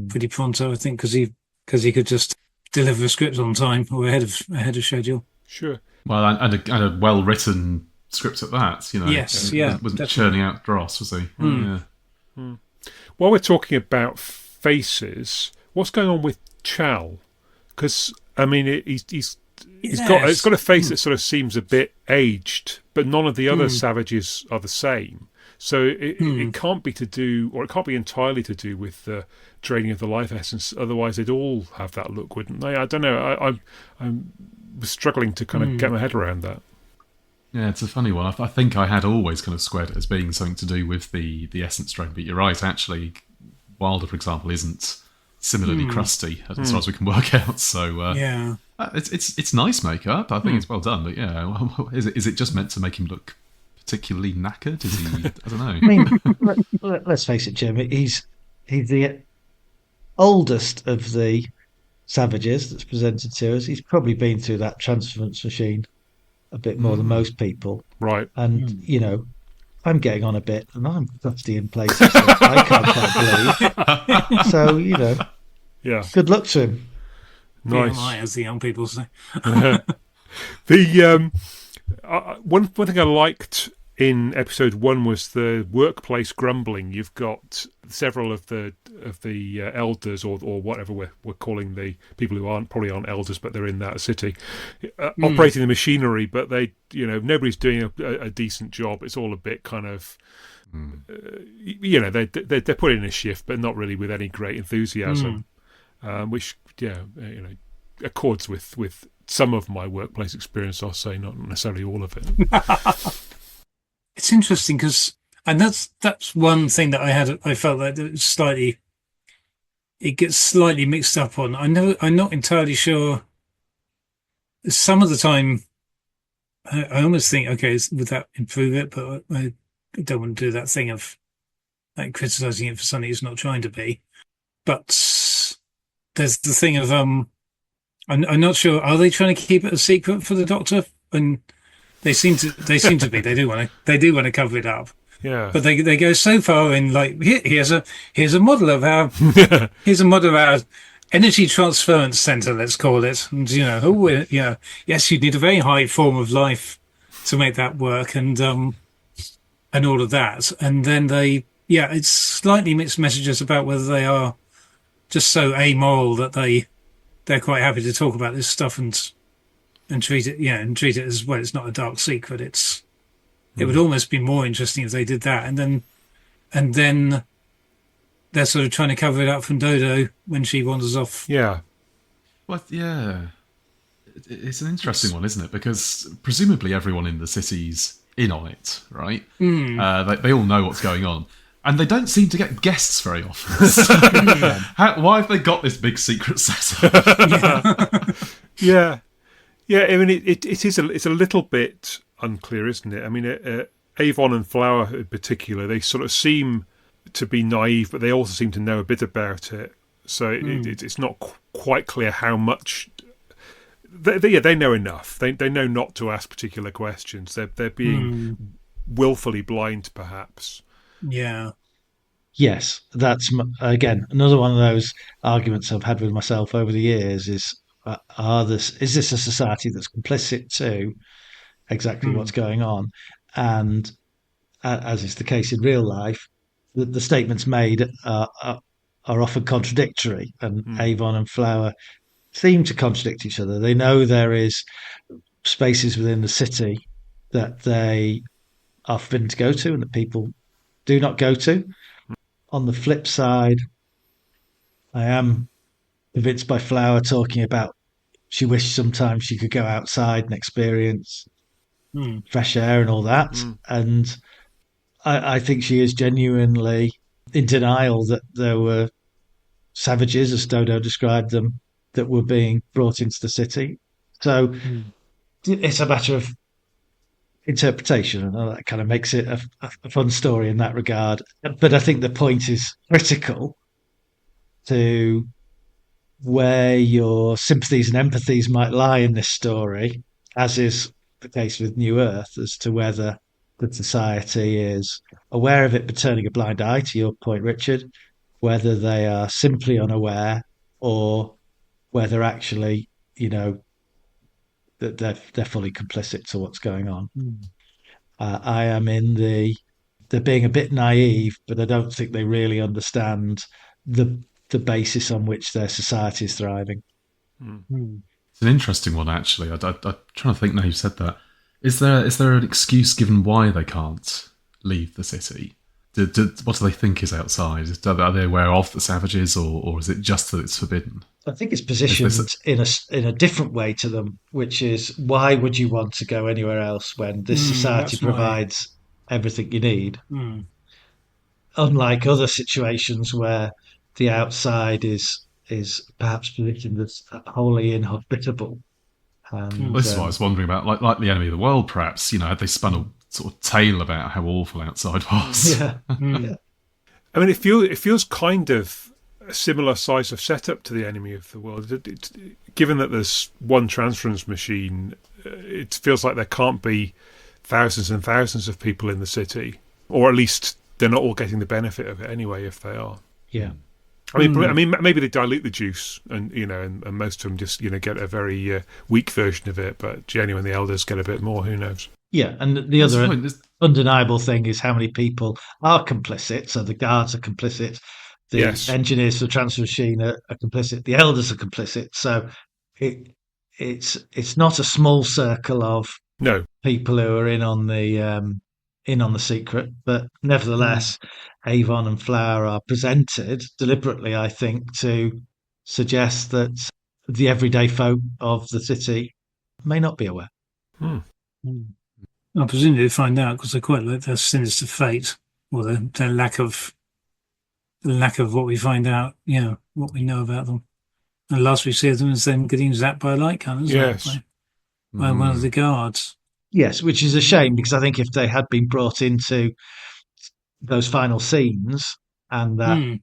pretty pronto, I think, because he could just deliver a script on time, or ahead of schedule. Sure. Well, and a well-written script at that, Yes, wasn't churning out dross, was he? While we're talking about faces, what's going on with Chal? Because I mean, it's got a face that sort of seems a bit aged, but none of the other savages are the same. So it can't be to do, or it can't be entirely to do with the draining of the life essence. Otherwise, they'd all have that look, wouldn't they? I don't know. I'm struggling to kind of get my head around that. Yeah, it's a funny one. I think I had always kind of squared it as being something to do with the essence drain, but you're right. Actually, Wilder, for example, isn't similarly crusty as far as we can work out. So it's nice makeup. I think it's well done. But is it just meant to make him look particularly knackered? Is he? I don't know. I mean, let's face it, Jim. He's the oldest of the savages that's presented to us. He's probably been through that transference machine a bit more than most people, right? And I'm getting on a bit, and I'm crusty in places that I can't quite believe. So good luck to him. Nice, as the young people say. The one thing I liked in episode 1 was the workplace grumbling. You've got several of the elders, or whatever we're calling the people who probably aren't elders, but they're in that city, operating the machinery. But they, nobody's doing a decent job. It's all a bit kind of, they're putting in a shift, but not really with any great enthusiasm. which accords with some of my workplace experience. I'll say not necessarily all of it. It's interesting because, and that's one thing that I felt that it gets slightly mixed up on. I'm not entirely sure. Some of the time, I almost think, okay, would that improve it? But I don't want to do that thing of like criticizing it for something it's not trying to be. But there's the thing of I'm not sure. Are they trying to keep it a secret for the Doctor? And they seem to be. They do want to cover it up. Yeah. But they go so far in, like, here's a model of our energy transference center, let's call it. And yes, you need a very high form of life to make that work, and all of that. And then it's slightly mixed messages about whether they are just so amoral that they're quite happy to talk about this stuff and treat it as, well, it's not a dark secret. It would almost be more interesting if they did that, and then they're sort of trying to cover it up from Dodo when she wanders off. Yeah. Well, yeah. It's an interesting one, isn't it? Because presumably everyone in the city's in on it, right? They all know what's going on. And they don't seem to get guests very often. So, why have they got this big secret setup? Yeah. Yeah, I mean, it's a little bit unclear, isn't it? I mean, Avon and Flower in particular, they sort of seem to be naive, but they also seem to know a bit about it. So it's not quite clear how much. They know enough. They know not to ask particular questions. They're being willfully blind, perhaps. Yeah. Yes, that's again another one of those arguments I've had with myself over the years. Is this a society that's complicit to exactly what's going on? And as is the case in real life, the statements made are often contradictory, and Avon and Flower seem to contradict each other. They know there is spaces within the city that they are forbidden to go to and that people do not go to. On the flip side, I am convinced by Flower talking about she wished sometimes she could go outside and experience fresh air and all that. And I think she is genuinely in denial that there were savages, as Dodo described them, that were being brought into the city. So it's a matter of interpretation, and that kind of makes it a fun story in that regard. But I think the point is critical to where your sympathies and empathies might lie in this story, as is the case with New Earth, as to whether the society is aware of it but turning a blind eye, to your point, Richard, whether they are simply unaware, or whether actually, that they're fully complicit to what's going on. I am in they're being a bit naive, but I don't think they really understand the basis on which their society is thriving. It's an interesting one, actually. I'm trying to think now you've said that. Is there an excuse given why they can't leave the city? What do they think is outside? Are they aware of the savages, or is it just that it's forbidden? I think it's positioned in a different way to them, which is, why would you want to go anywhere else when this society provides everything you need? Unlike other situations where the outside is perhaps positioned as wholly inhospitable. This is what I was wondering about, like the enemy of the world, perhaps. Had they spun a sort of tale about how awful outside was? Yeah. I mean, it feels kind of a similar size of setup to the enemy of the world. Given that there's one transference machine, it feels like there can't be thousands and thousands of people in the city, or at least they're not all getting the benefit of it anyway. If they are, yeah. I mean, maybe they dilute the juice, and and most of them just get a very weak version of it. But genuinely, the elders get a bit more. Who knows? Yeah, and the other undeniable thing is how many people are complicit. So the guards are complicit, the engineers for the transfer machine are complicit, the elders are complicit. So it's not a small circle of people who are in on the secret, but nevertheless, Avon and Flower are presented deliberately, I think, to suggests that the everyday folk of the city may not be aware. Hmm. I presume they find out because they quite like their sinister fate or their lack of what we find out, what we know about them. And last we see of them is them getting zapped by a light gun, isn't it? Yes. By one of the guards. Yes, which is a shame because I think if they had been brought into those final scenes and that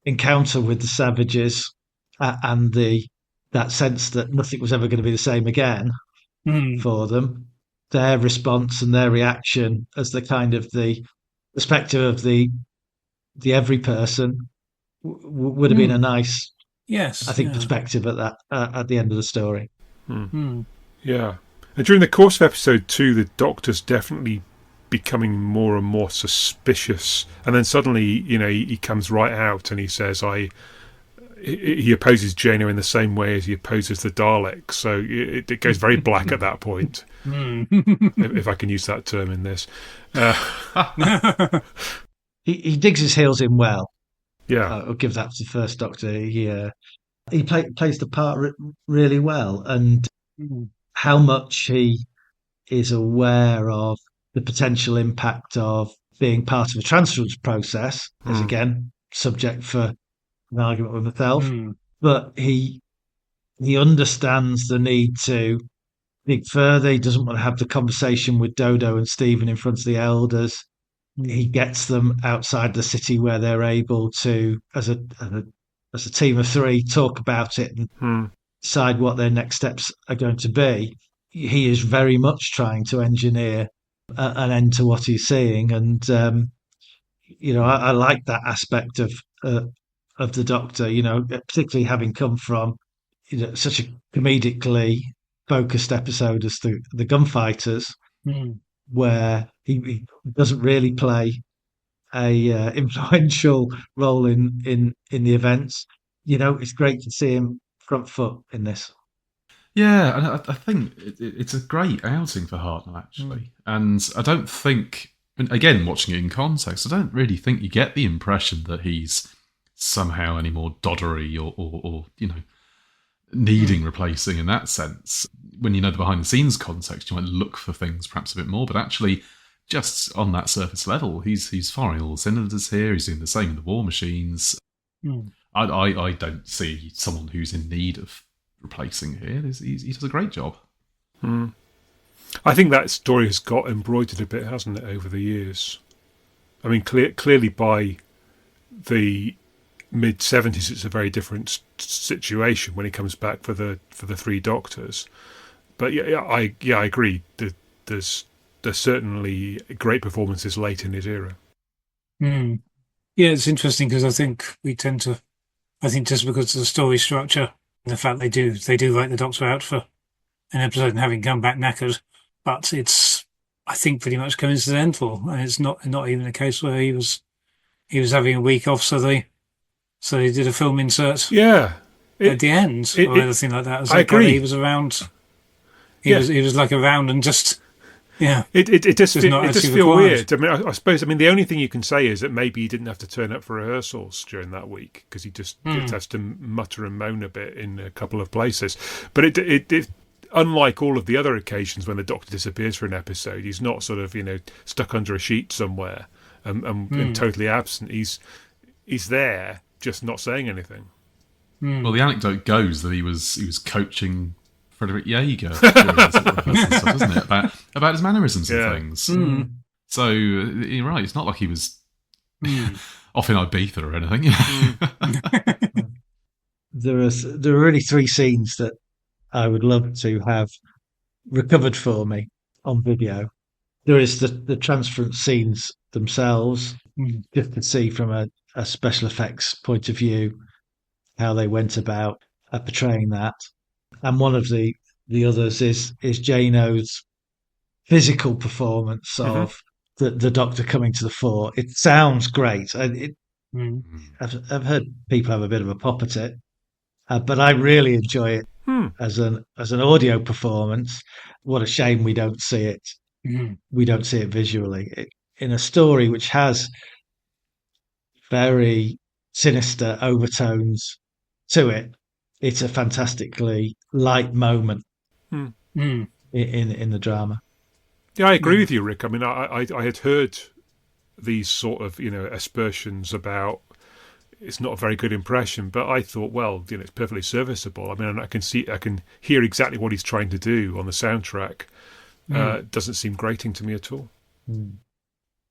encounter with the savages and that sense that nothing was ever going to be the same again for them, their response and their reaction as the kind of the perspective of the every person would have been a nice, Yes, I think, perspective at that at the end of the story. Yeah. And during the course of episode 2, the Doctor's definitely becoming more and more suspicious. And then suddenly, he comes right out and he says, he opposes Jaina in the same way as he opposes the Daleks. So it goes very black at that point, if I can use that term in this. He digs his heels in well. Yeah. I'll give that to the first Doctor. He plays the part really well, and how much he is aware of the potential impact of being part of a transference process is again subject for an argument with myself. But he understands the need to dig further. He doesn't want to have the conversation with Dodo and Stephen in front of the elders. He gets them outside the city where they're able to, as a team of three, talk about it and decide what their next steps are going to be. He is very much trying to engineer an end to what he's seeing, and I like that aspect of the Doctor. Particularly having come from such a comedically focused episode as the Gunfighters, where he doesn't really play a influential role in the events. It's great to see him front foot in this. Yeah, and I think it's a great outing for Hartnell, actually. And I don't think, again, watching it in context, I don't really think you get the impression that he's somehow any more doddery or needing replacing in that sense. When you know the behind-the-scenes context, you might look for things perhaps a bit more, but actually, just on that surface level, he's firing all the cylinders here. He's doing the same in the War Machines. I don't see someone who's in need of replacing here. He does a great job. I think that story has got embroidered a bit, hasn't it, over the years? I mean, clearly by the mid-70s, it's a very different situation when he comes back for the three Doctors. But I agree. There's certainly great performances late in his era. Yeah, it's interesting because I think just because of the story structure, the fact they do write the Doctor out for an episode and having come back knackered, but it's, I think, pretty much coincidental, and it's not even a case where he was having a week off, so they did a film insert. Yeah, at the end or anything like that. I agree. He was around. He was like around and just. Yeah, it does feel weird. I mean, I suppose. The only thing you can say is that maybe he didn't have to turn up for rehearsals during that week because he just has to mutter and moan a bit in a couple of places. But it unlike all of the other occasions when the Doctor disappears for an episode, he's not sort of stuck under a sheet somewhere and totally absent. He's there, just not saying anything. Well, the anecdote goes that he was coaching Frederick Jaeger, doesn't it? About his mannerisms and things. So you're right. It's not like he was off in Ibiza or anything. There are really three scenes that I would love to have recovered for me on video. There is the transference scenes themselves, just to see from a special effects point of view how they went about portraying that. And one of the others is Jano's physical performance of the Doctor coming to the fore. It sounds great. I've heard people have a bit of a pop at it, but I really enjoy it as an audio performance. What a shame we don't see it. We don't see it visually in a story which has very sinister overtones to it, it's a fantastically light moment Mm. in the drama. Yeah, I agree with you, Rick. I mean, I had heard these sort of aspersions about it's not a very good impression, but I thought, well, it's perfectly serviceable. I mean, I can hear exactly what he's trying to do on the soundtrack. Doesn't seem grating to me at all.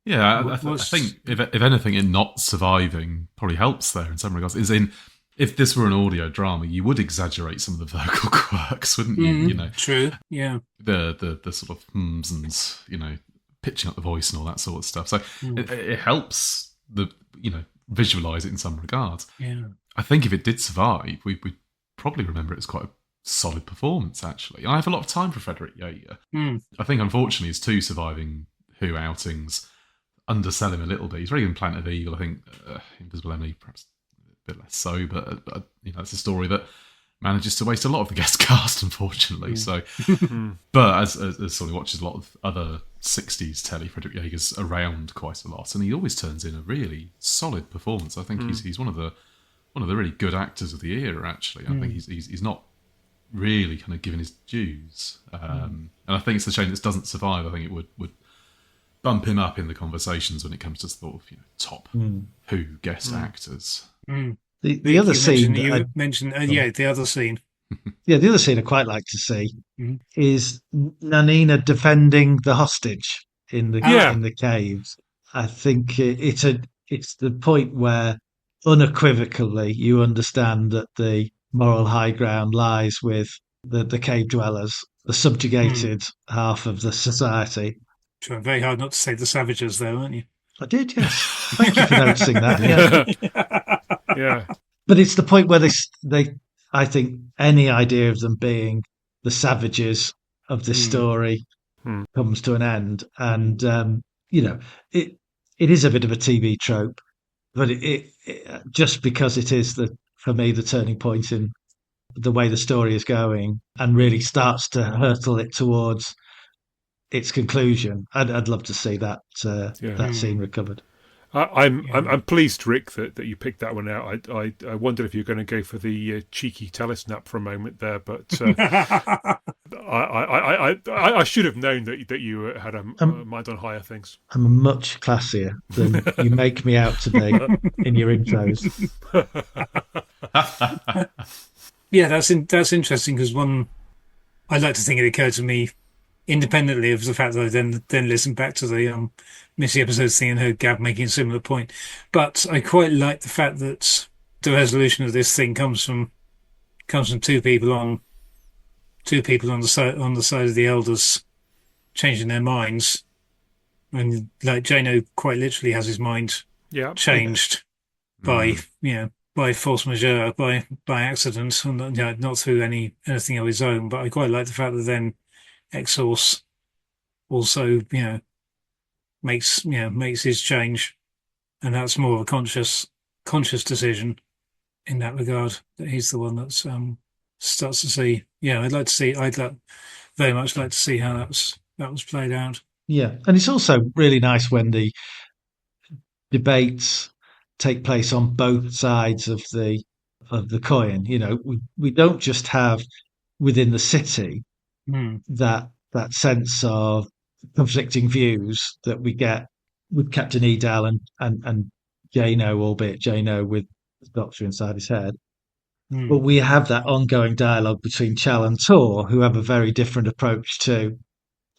Yeah, I think if anything, it not surviving probably helps there in some regards. If this were an audio drama, you would exaggerate some of the vocal quirks, wouldn't you? True. Yeah. The sort of hums and pitching up the voice and all that sort of stuff. So it helps visualize it in some regards. Yeah. I think if it did survive, we'd probably remember it as quite a solid performance. Actually, I have a lot of time for Frederick Jaeger. I think unfortunately his 2 surviving Who outings undersell him a little bit. He's very good in Planet of Eagle. I think Invisible Emily perhaps a bit less so, but it's a story that manages to waste a lot of the guest cast, unfortunately. So, but as somebody watches a lot of other 60s telly, Frederick Jaeger's around quite a lot, and he always turns in a really solid performance. I think he's one of the really good actors of the era. Actually, I think he's not really kind of given his dues, and I think it's a shame this doesn't survive. I think it would bump him up in the conversations when it comes to sort of top Who guest actors. The other scene you mentioned the other scene. Yeah, the other scene I quite like to see is Nanina defending the hostage in the caves. I think it's the point where unequivocally you understand that the moral high ground lies with the cave dwellers, the subjugated half of the society. Trying very hard not to say the savages, though, aren't you? I did, yes. Thank you for noticing that. Yeah. Yeah. But it's the point where they I think any idea of them being the savages of this story comes to an end. And, it is a bit of a TV trope, but it just because it is, for me, the turning point in the way the story is going and really starts to hurtle it towards its conclusion. I'd love to see that scene recovered. I'm pleased, Rick, that you picked that one out. I wondered if you were going to go for the cheeky telesnap for a moment there, but I should have known that you had a mind on higher things. I'm much classier than you make me out to be in your intros. Yeah, that's interesting because I'd like to think it occurred to me independently of the fact that I then listened back to the Missy episodes thing and heard Gab making a similar point. But I quite like the fact that the resolution of this thing comes from two people on the side of the elders changing their minds, and like Jano quite literally has his mind changed by force majeure, by accident, and not through anything of his own. But I quite like the fact that then Exorce also, makes his change, and that's more of a conscious decision in that regard. That he's the one that starts to see. Yeah, I'd very much like to see how that was played out. Yeah, and it's also really nice when the debates take place on both sides of the coin. We don't just have within the city that sense of conflicting views that we get with Captain Edel and Jano, albeit Jano with the Doctor inside his head. But we have that ongoing dialogue between Chal and Tor, who have a very different approach to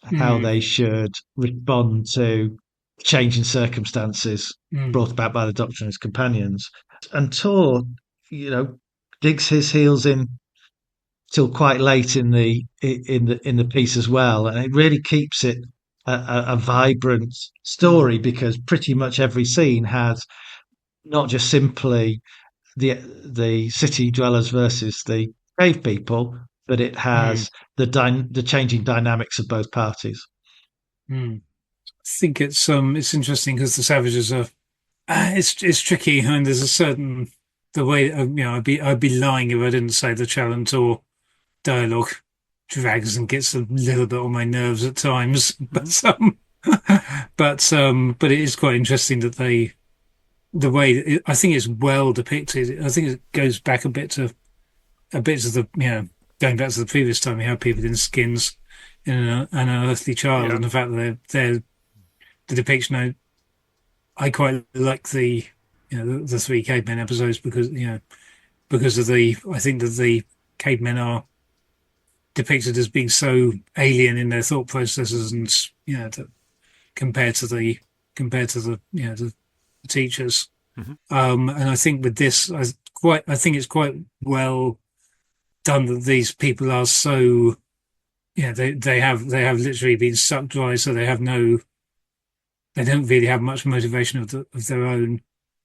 how they should respond to changing circumstances brought about by the Doctor and his companions. And Tor, digs his heels in till quite late in the piece as well, and it really keeps it a vibrant story because pretty much every scene has not just simply the city dwellers versus the cave people, but it has the changing dynamics of both parties. I think it's interesting because the savages are it's tricky, and there's a certain the way I'd be lying if I didn't say the challenge or dialogue drags and gets a little bit on my nerves at times, but it is quite interesting that the way I think it's well depicted. I think it goes back a bit to the going back to the previous time we had people in skins in an unearthly child, Yeah. and the fact that they're the depiction. I quite like the three cavemen episodes because of the I think that the cavemen are depicted as being so alien in their thought processes, and compared to the teachers. Mhm. And I think with this, I think it's quite well done that these people are so they have literally been sucked dry, so they don't really have much motivation of their own.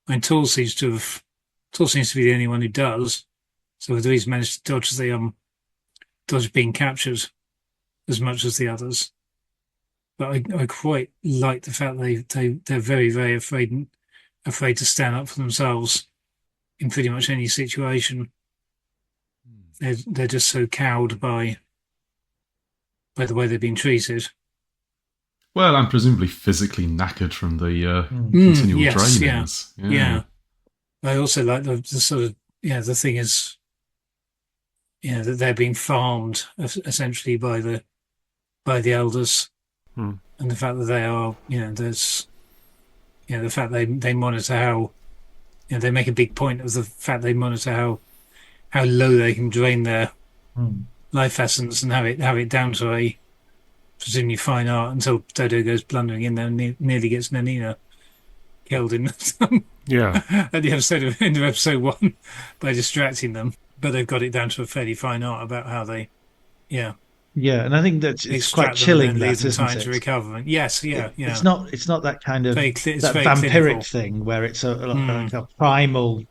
And Tool seems to be the only one who does. So whether he's managed to dodge being captured as much as the others. But I quite like the fact they're very, very afraid to stand up for themselves in pretty much any situation. They're just so cowed by the way they've been treated. Well, I'm presumably physically knackered from the continual Yes, drainings. Yeah. I also like the sort of the thing is that they're being farmed essentially by the elders, Hmm. and the fact that they are there's the fact they monitor how they make a big point of the fact they monitor how low they can drain their life essence and have it down to a presumably fine art until Dodo goes blundering in there and nearly gets Nanina killed in Yeah. at the end of episode 1 by distracting them. But they've got it down to a fairly fine art about how they Yeah, and I think that it's quite extract them chilling, and then that, leave them isn't time to it? recover. And yes, yeah. It's not that kind of It's that very vampiric clinical. thing where it's like a primal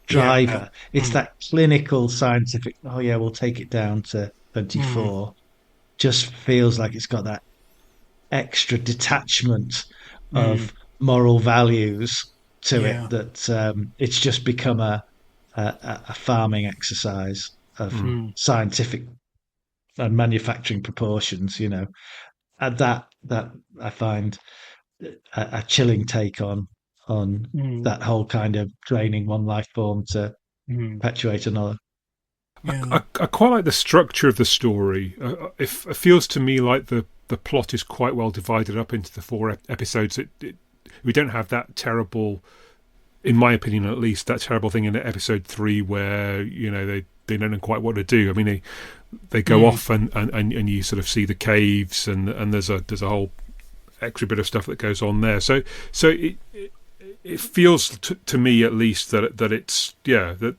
driver. Yeah. It's that clinical scientific. Oh yeah, we'll take it down to 24. Just feels like it's got that extra detachment of moral values to Yeah. it, that it's just become a farming exercise of scientific and manufacturing proportions, and that I find a chilling take on that whole kind of draining one life form to perpetuate another. Yeah. I quite like the structure of the story. It feels to me like the plot is quite well divided up into the 4 episodes. We don't have that terrible, in my opinion at least, that terrible thing in episode 3 where they don't know quite what to do. I mean, they go off and you sort of see the caves and there's a whole extra bit of stuff that goes on there. So it feels to me at least that it's that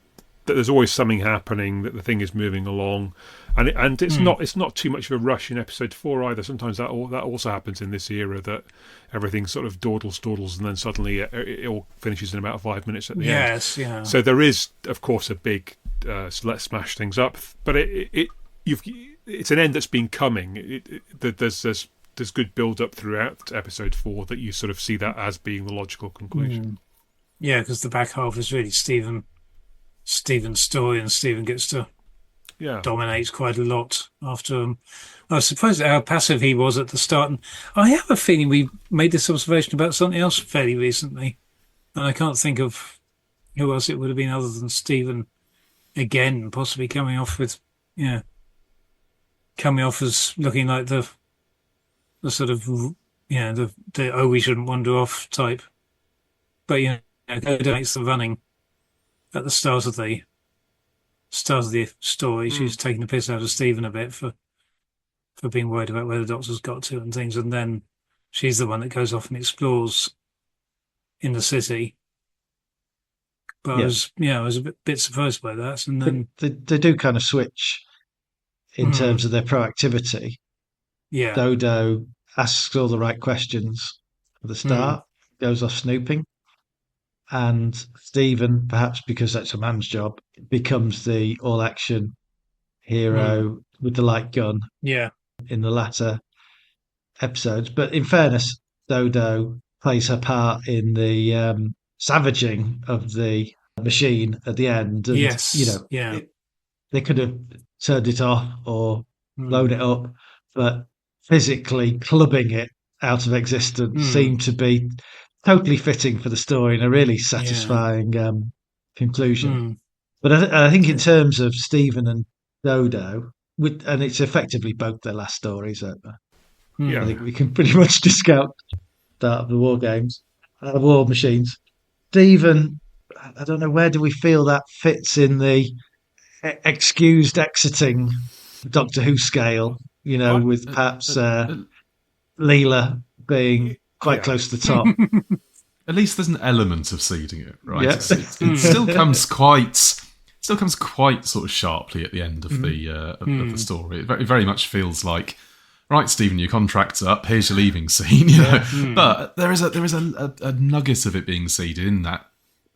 there's always something happening, that the thing is moving along, and it's not too much of a rush in episode 4 either. Sometimes that also happens in this era, that everything sort of dawdles, and then suddenly it all finishes in about 5 minutes at the end. Yes, yeah. So there is, of course, a big let's smash things up, but it's an end that's been coming. There's good build up throughout episode 4 that you sort of see that as being the logical conclusion. Yeah, because the back half is really Stephen's story, and Stephen gets to dominate quite a lot after him. I was surprised at how passive he was at the start, and I have a feeling we made this observation about something else fairly recently, and I can't think of who else it would have been other than Stephen again, possibly coming off as looking like the sort of the oh, we shouldn't wander off type, but Coda makes the running at the start of the story. She's taking the piss out of Stephen a bit for being worried about where the doctor's got to and things, and then she's the one that goes off and explores in the city. But I was a bit surprised by that, and then they do kind of switch in terms of their proactivity. Yeah, Dodo asks all the right questions at the start, goes off snooping, and Stephen, perhaps because that's a man's job, becomes the all-action hero with the light gun. Yeah, in the latter episodes. But in fairness, Dodo plays her part in the savaging of the machine at the end. And, yes, they could have turned it off or blown it up, but physically clubbing it out of existence seemed to be totally fitting for the story and a really Yeah. satisfying conclusion. Mm. But I think in terms of Stephen and Dodo, and it's effectively both their last stories. I Yeah. Mm. think we can pretty much discount that of the war games, war machines. Stephen, I don't know, where do we feel that fits in the excused exiting Doctor Who scale? I, With At, perhaps at, at, Leela being quite yeah. close to the top. at least there's an element of seeding it, right? Yeah. It still comes quite sort of sharply at the end of the of the Mm. story. It very much feels like, right, Stephen, your contract's up. Here's your leaving scene, you know. Mm. But there is a nugget of it being seeded in that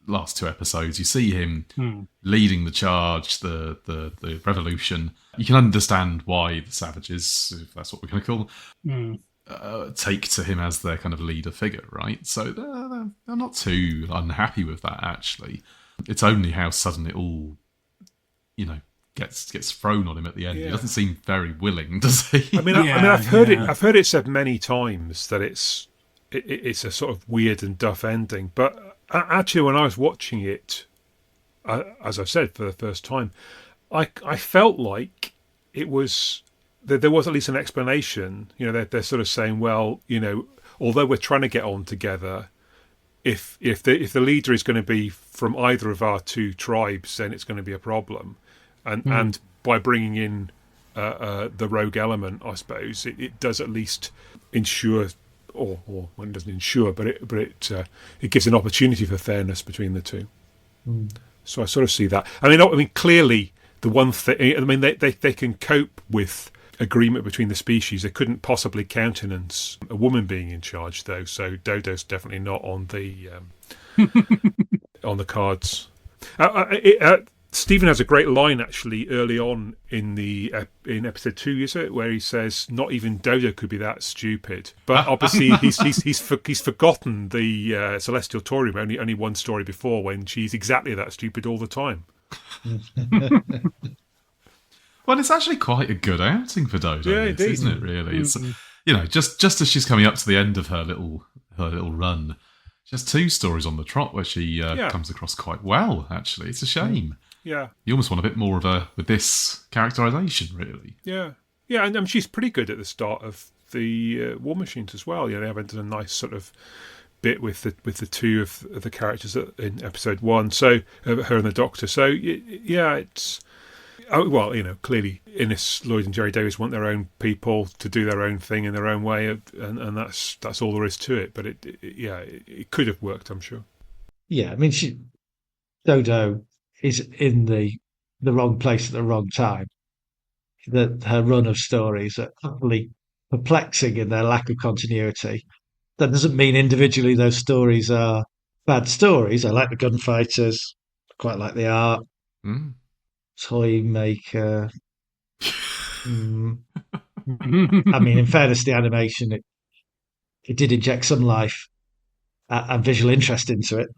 last two episodes. You see him Mm. leading the charge, the revolution. You can understand why the savages, if that's what we're going to call them, Mm. take to him as their kind of leader figure, right? So they're not too unhappy with that, actually. It's only how sudden it all, gets thrown on him at the end. He Yeah. doesn't seem very willing, does he? I mean, I've heard it. I've heard it said many times that it's a sort of weird and duff ending. But actually, when I was watching it, as I've said for the first time, I felt like it was there was at least an explanation. They're sort of saying, well, although we're trying to get on together, if the leader is going to be from either of our two tribes, then it's going to be a problem, and by bringing in the rogue element, I suppose it does at least ensure, or when it doesn't ensure, but it gives an opportunity for fairness between the two. So I sort of see that. I mean, clearly the one thing. I mean, they can cope with agreement between the species. They couldn't possibly countenance a woman being in charge, though. So Dodo's definitely not on the on the cards. Stephen has a great line actually early on in episode 2, is it, where he says, "Not even Dodo could be that stupid." But obviously he's forgotten the Celestial Tory only one story before, when she's exactly that stupid all the time. Well, it's actually quite a good outing for Dodo, Yeah, indeed. isn't it? Really, it's just as she's coming up to the end of her little run, she has 2 stories on the trot where she comes across quite well. Actually, it's a shame. Yeah, You almost want a bit more of with this characterization, really. yeah, and she's pretty good at the start of the War Machines as well. They have done a nice sort of bit with the two of the characters in episode 1. So her and the Doctor. So yeah, it's. Oh, well, clearly Innes, Lloyd and Jerry Davies want their own people to do their own thing in their own way, and that's all there is to it. But it could have worked, I'm sure. Yeah, I mean, Dodo is in the wrong place at the wrong time. That her run of stories are utterly perplexing in their lack of continuity. That doesn't mean individually those stories are bad stories. I like the gunfighters, quite like the art, Mm. toy maker. I mean, in fairness, the animation it did inject some life and visual interest into it.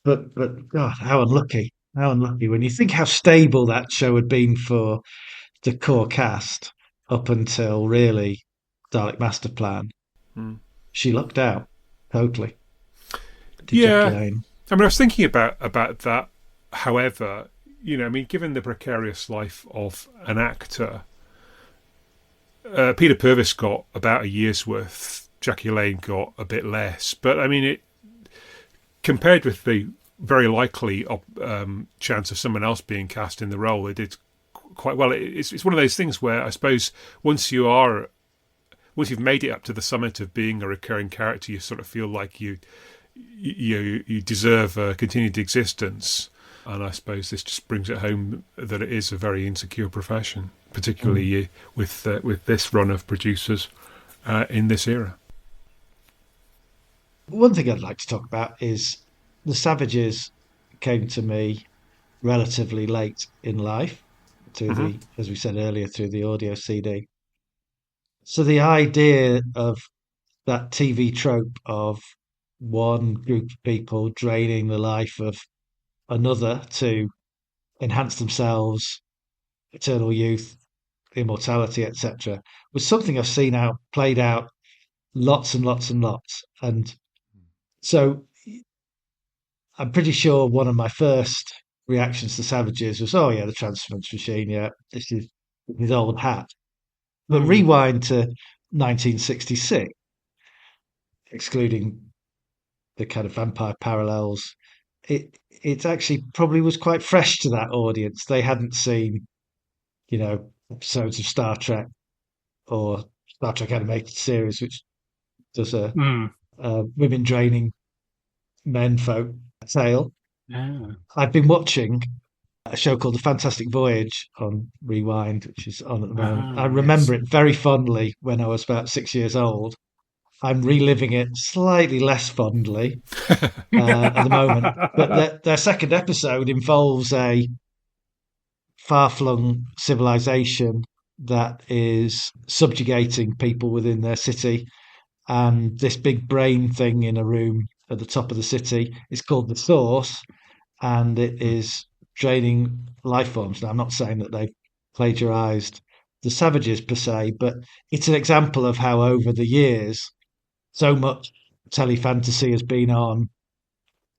But God, how unlucky! How unlucky! When you think how stable that show had been for the core cast up until really Dalek Master Plan, she lucked out totally. Yeah, Jane. I mean, I was thinking about that. However, I mean, given the precarious life of an actor, Peter Purvis got about a year's worth. Jackie Lane got a bit less, but I mean, it compared with the very likely chance of someone else being cast in the role, they did quite well. It's one of those things where I suppose once you've made it up to the summit of being a recurring character, you sort of feel like you deserve a continued existence. And I suppose this just brings it home that it is a very insecure profession, particularly with this run of producers in this era. One thing I'd like to talk about is the Savages came to me relatively late in life, as we said earlier, through the audio CD. So the idea of that TV trope of one group of people draining the life of another to enhance themselves, eternal youth, immortality, etc., was something I've seen played out lots and lots and lots. And So I'm pretty sure one of my first reactions to Savages was, "Oh yeah, the transference machine. Yeah, this is his old hat." But rewind to 1966, excluding the kind of vampire parallels, it actually probably was quite fresh to that audience. They hadn't seen, episodes of Star Trek or Star Trek animated series, which does Mm. a women draining men folk tale. Yeah. I've been watching a show called The Fantastic Voyage on Rewind, which is on at the moment. I remember Yes. it very fondly when I was about 6 years old. I'm reliving it slightly less fondly at the moment. But their second episode involves a far-flung civilization that is subjugating people within their city. And this big brain thing in a room at the top of the city is called the Source, and it is draining life forms. Now, I'm not saying that they've plagiarized the Savages per se, but it's an example of how over the years so much telefantasy has been on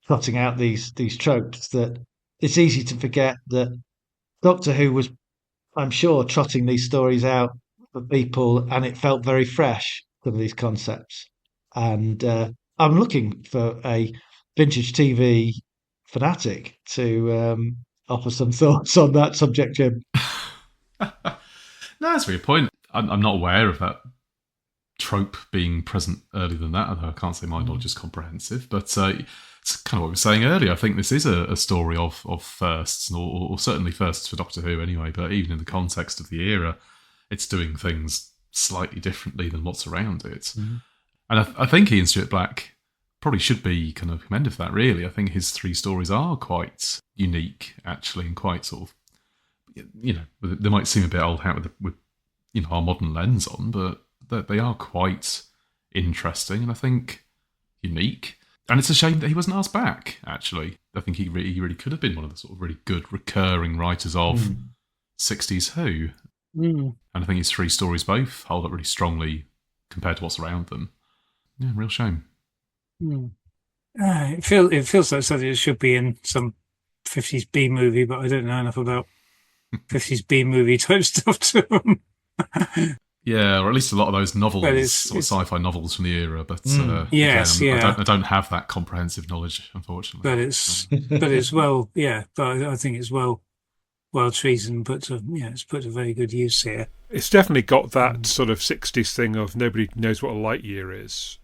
plotting out these tropes that it's easy to forget that Doctor Who was, I'm sure, trotting these stories out for people, and it felt very fresh, some of these concepts. And I'm looking for a vintage TV fanatic to offer some thoughts on that subject, Jim. No, that's a good point. I'm not aware of that trope being present earlier than that, although I can't say my knowledge is comprehensive. But it's kind of what we were saying earlier. I think this is a story of firsts, or certainly firsts for Doctor Who anyway, but even in the context of the era, it's doing things slightly differently than what's around it. Mm-hmm. And I think Ian Stuart Black probably should be kind of commended for that, really. I think his 3 stories are quite unique, actually, and quite sort of, they might seem a bit old hat with our modern lens on, but they are quite interesting and I think unique. And it's a shame that he wasn't asked back, actually. I think he really could have been one of the sort of really good recurring writers of 60s Who. And I think his 3 stories both hold up really strongly compared to what's around them. Yeah, real shame. It feels like something that should be in some 50s B movie, but I don't know enough about 50s B movie type stuff to Yeah, or at least a lot of those novels, sort of sci-fi novels from the era. But yes, again, I don't have that comprehensive knowledge, unfortunately. But it's well, yeah. But I think it's well treated and it's put to very good use here. It's definitely got that sort of 60s thing of nobody knows what a light year is.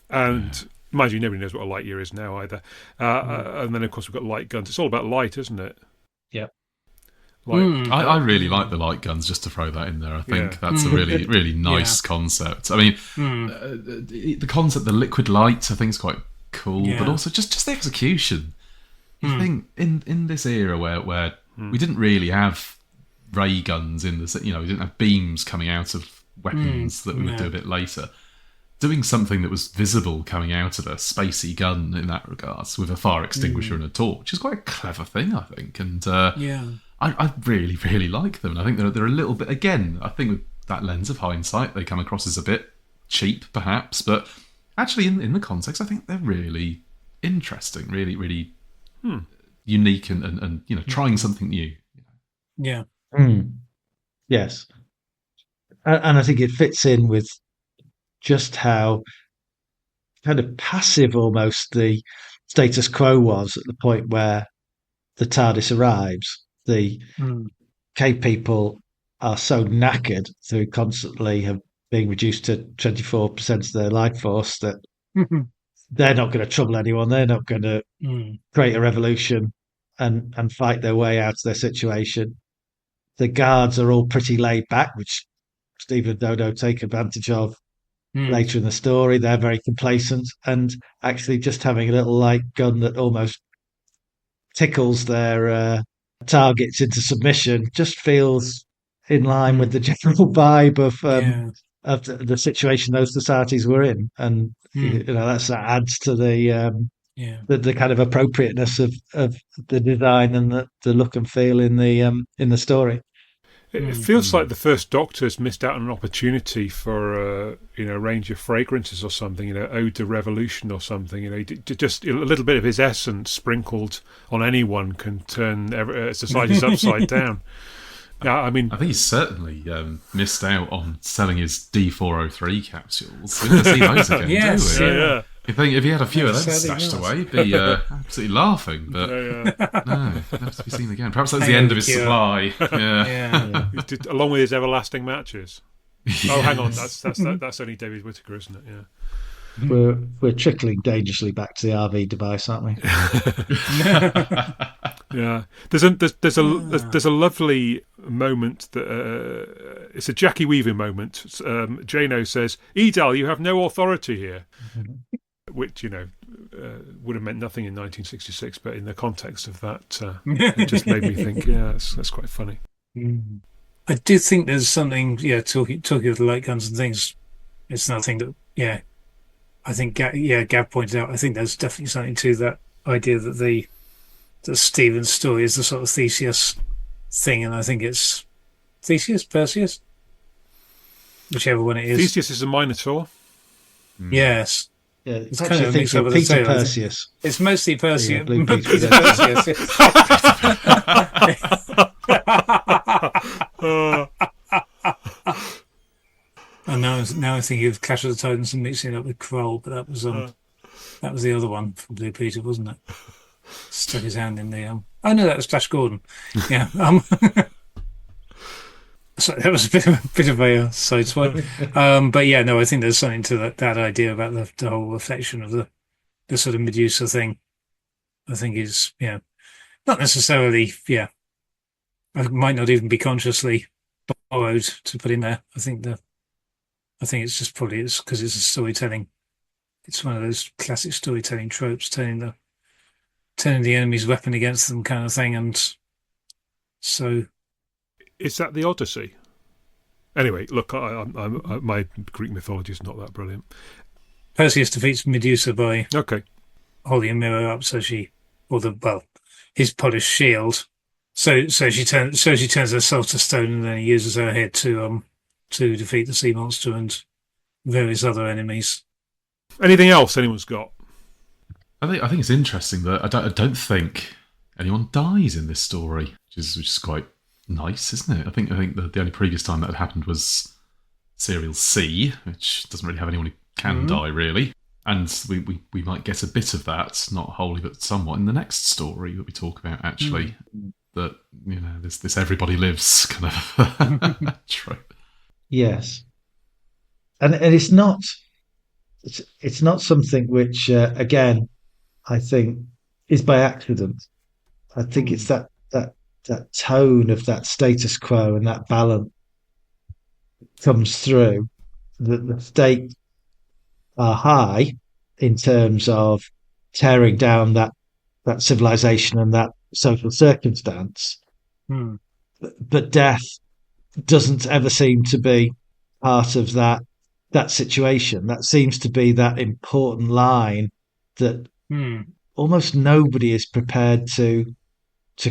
And mind you, nobody knows what a light year is now either. And then, of course, we've got light guns. It's all about light, isn't it? Yeah. I really like the light guns, just to throw that in there. I think that's a really, really nice concept. I mean, the concept, the liquid light, I think is quite cool, but also just the execution. You think in this era where we didn't really have ray guns we didn't have beams coming out of weapons that we would do a bit later. Doing something that was visible coming out of a spacey gun in that regards with a fire extinguisher and a torch is quite a clever thing, I think. And I really, really like them. And I think they're a little bit, again, I think with that lens of hindsight, they come across as a bit cheap, perhaps. But actually, in the context, I think they're really interesting, really, really unique and trying something new. Yeah. Yes. And I think it fits in with just how kind of passive almost the status quo was at the point where the TARDIS arrives. The cave people are so knackered through constantly being reduced to 24% of their life force that they're not going to trouble anyone. They're not going to create a revolution and fight their way out of their situation. The guards are all pretty laid back, which Stephen and Dodo take advantage of later in the story. They're very complacent, and actually just having a little light gun that almost tickles their targets into submission just feels in line with the general vibe of the situation those societies were in, and that adds to the kind of appropriateness of the design and the look and feel in the story. It feels like the First Doctor's missed out on an opportunity for a range of fragrances or something, Ode to Revolution or something. Just a little bit of his essence sprinkled on anyone can turn society's upside down. Yeah, I mean, I think he's certainly missed out on selling his D403 capsules. We don't see those again, Yes, do we? yeah. I think if he had a few of those Sadly stashed not. away, he'd be absolutely laughing. But no, never to be seen again. Perhaps that was the end of his Cure. supply. Yeah. Along with his everlasting matches. Oh, hang on, that's only David Whittaker, isn't it? Yeah. We're trickling dangerously back to the RV device, aren't we? Yeah, there's a lovely moment that it's a Jackie Weaver moment. Jano says, "Edel, you have no authority here," which would have meant nothing in 1966, but in the context of that, it just made me think. Yeah, that's quite funny. I do think there's something. Yeah, talking of the light guns and things. It's nothing that. Yeah, I think. Gav pointed out. I think there's definitely something to that idea that that Stephen's story is the sort of Theseus thing, and I think it's Theseus, Perseus, whichever one it is. Theseus is a Minotaur. Yes. Yeah, it's kind actually of a think mix up of with the Peter sailors. Perseus. It's mostly Perseus. Yeah, Blue Peter Peter Perseus. And now I'm thinking of Clash of the Titans and mixing it up with Kroll, but that was the other one from Blue Peter, wasn't it? Stuck his hand in the Oh no, that was Flash Gordon. Yeah. So that was a bit of a side swipe. But yeah, no, I think there's something to that idea about the whole affection of the sort of Medusa thing. I think is not necessarily I might not even be consciously borrowed to put in there. I think it's just probably it's because it's a storytelling. It's one of those classic storytelling tropes, turning the enemy's weapon against them kind of thing, and so. Is that the Odyssey? Anyway, look, my Greek mythology is not that brilliant. Perseus defeats Medusa by holding a mirror up his polished shield. So she turns herself to stone, and then he uses her head to defeat the sea monster and various other enemies. Anything else anyone's got? I think it's interesting that I don't think anyone dies in this story, which is quite nice, isn't it? I think the only previous time that had happened was Serial C, which doesn't really have anyone who can die really, and we might get a bit of that, not wholly but somewhat, in the next story that we talk about actually. That this everybody lives kind of trope. Yes, and it's not something which again I think is by accident. I think it's that tone of that status quo and that balance comes through. The stakes are high in terms of tearing down that civilization and that social circumstance, but death doesn't ever seem to be part of that situation. That seems to be that important line that almost nobody is prepared to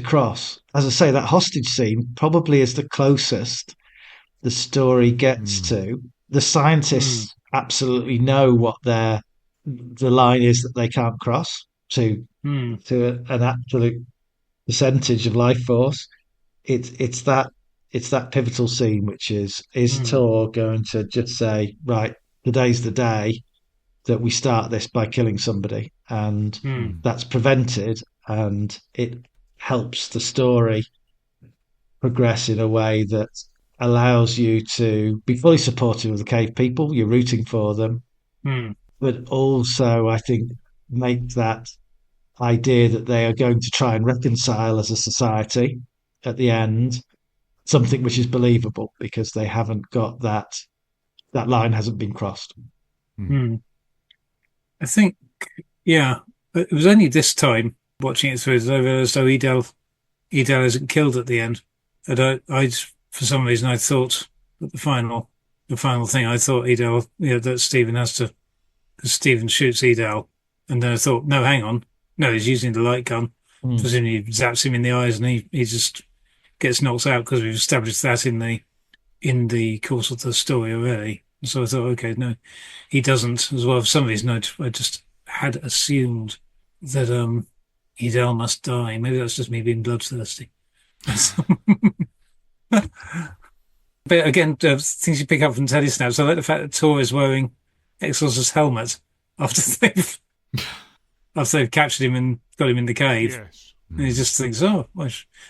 cross. As I say, that hostage scene probably is the closest the story gets to. The scientists absolutely know what the line is that they can't cross to an absolute percentage of life force. It's that pivotal scene, which is Tor going to just say, right, today's the day that we start this by killing somebody, and that's prevented, and it helps the story progress in a way that allows you to be fully supportive of the cave people. You're rooting for them, but also I think make that idea that they are going to try and reconcile as a society at the end something which is believable, because they haven't got that line hasn't been crossed. I think, it was only this time watching it through that I realised Edel isn't killed at the end. And I for some reason I thought that the final thing, I thought Edel, that Stephen has to, because Stephen shoots Edel, and then I thought, no, hang on, no, he's using the light gun. Presumably zaps him in the eyes, and he just gets knocked out because we've established that in the course of the story already. So I thought, okay, no, he doesn't. As well, for some reason, I just had assumed that Idel must die. Maybe that's just me being bloodthirsty. But again, things you pick up from Telesnaps. I like the fact that Tor is wearing Exorcist's helmet after they've captured him and got him in the cave. Yes. And he just thinks, oh,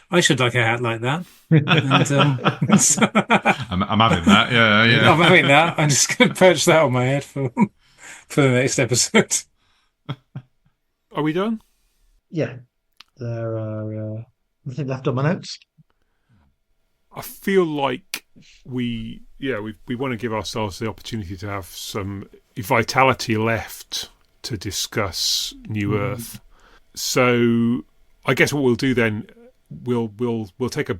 I should like a hat like that. And, so, I'm having that. Yeah. I'm having that. I'm just going to perch that on my head for the next episode. Are we done? Yeah, there are nothing left on my notes. I feel like we want to give ourselves the opportunity to have some vitality left to discuss New Earth. So I guess what we'll do then, we'll take a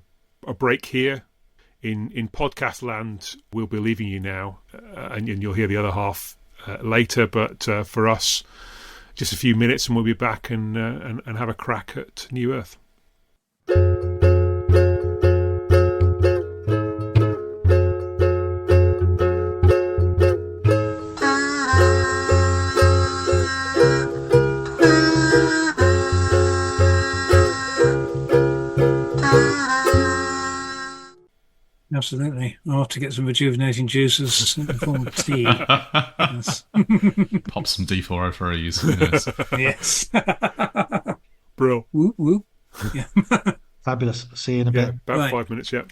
break here. In podcast land, we'll be leaving you now, and you'll hear the other half later. But for us, just a few minutes, and we'll be back and have a crack at New Earth. Absolutely. I'll have to get some rejuvenating juices in the form of tea. Yes. Pop some D403s. Yes. Brill. Whoop, whoop. Yeah. Fabulous. See you in a Yeah, bit. about Right. 5 minutes, yeah.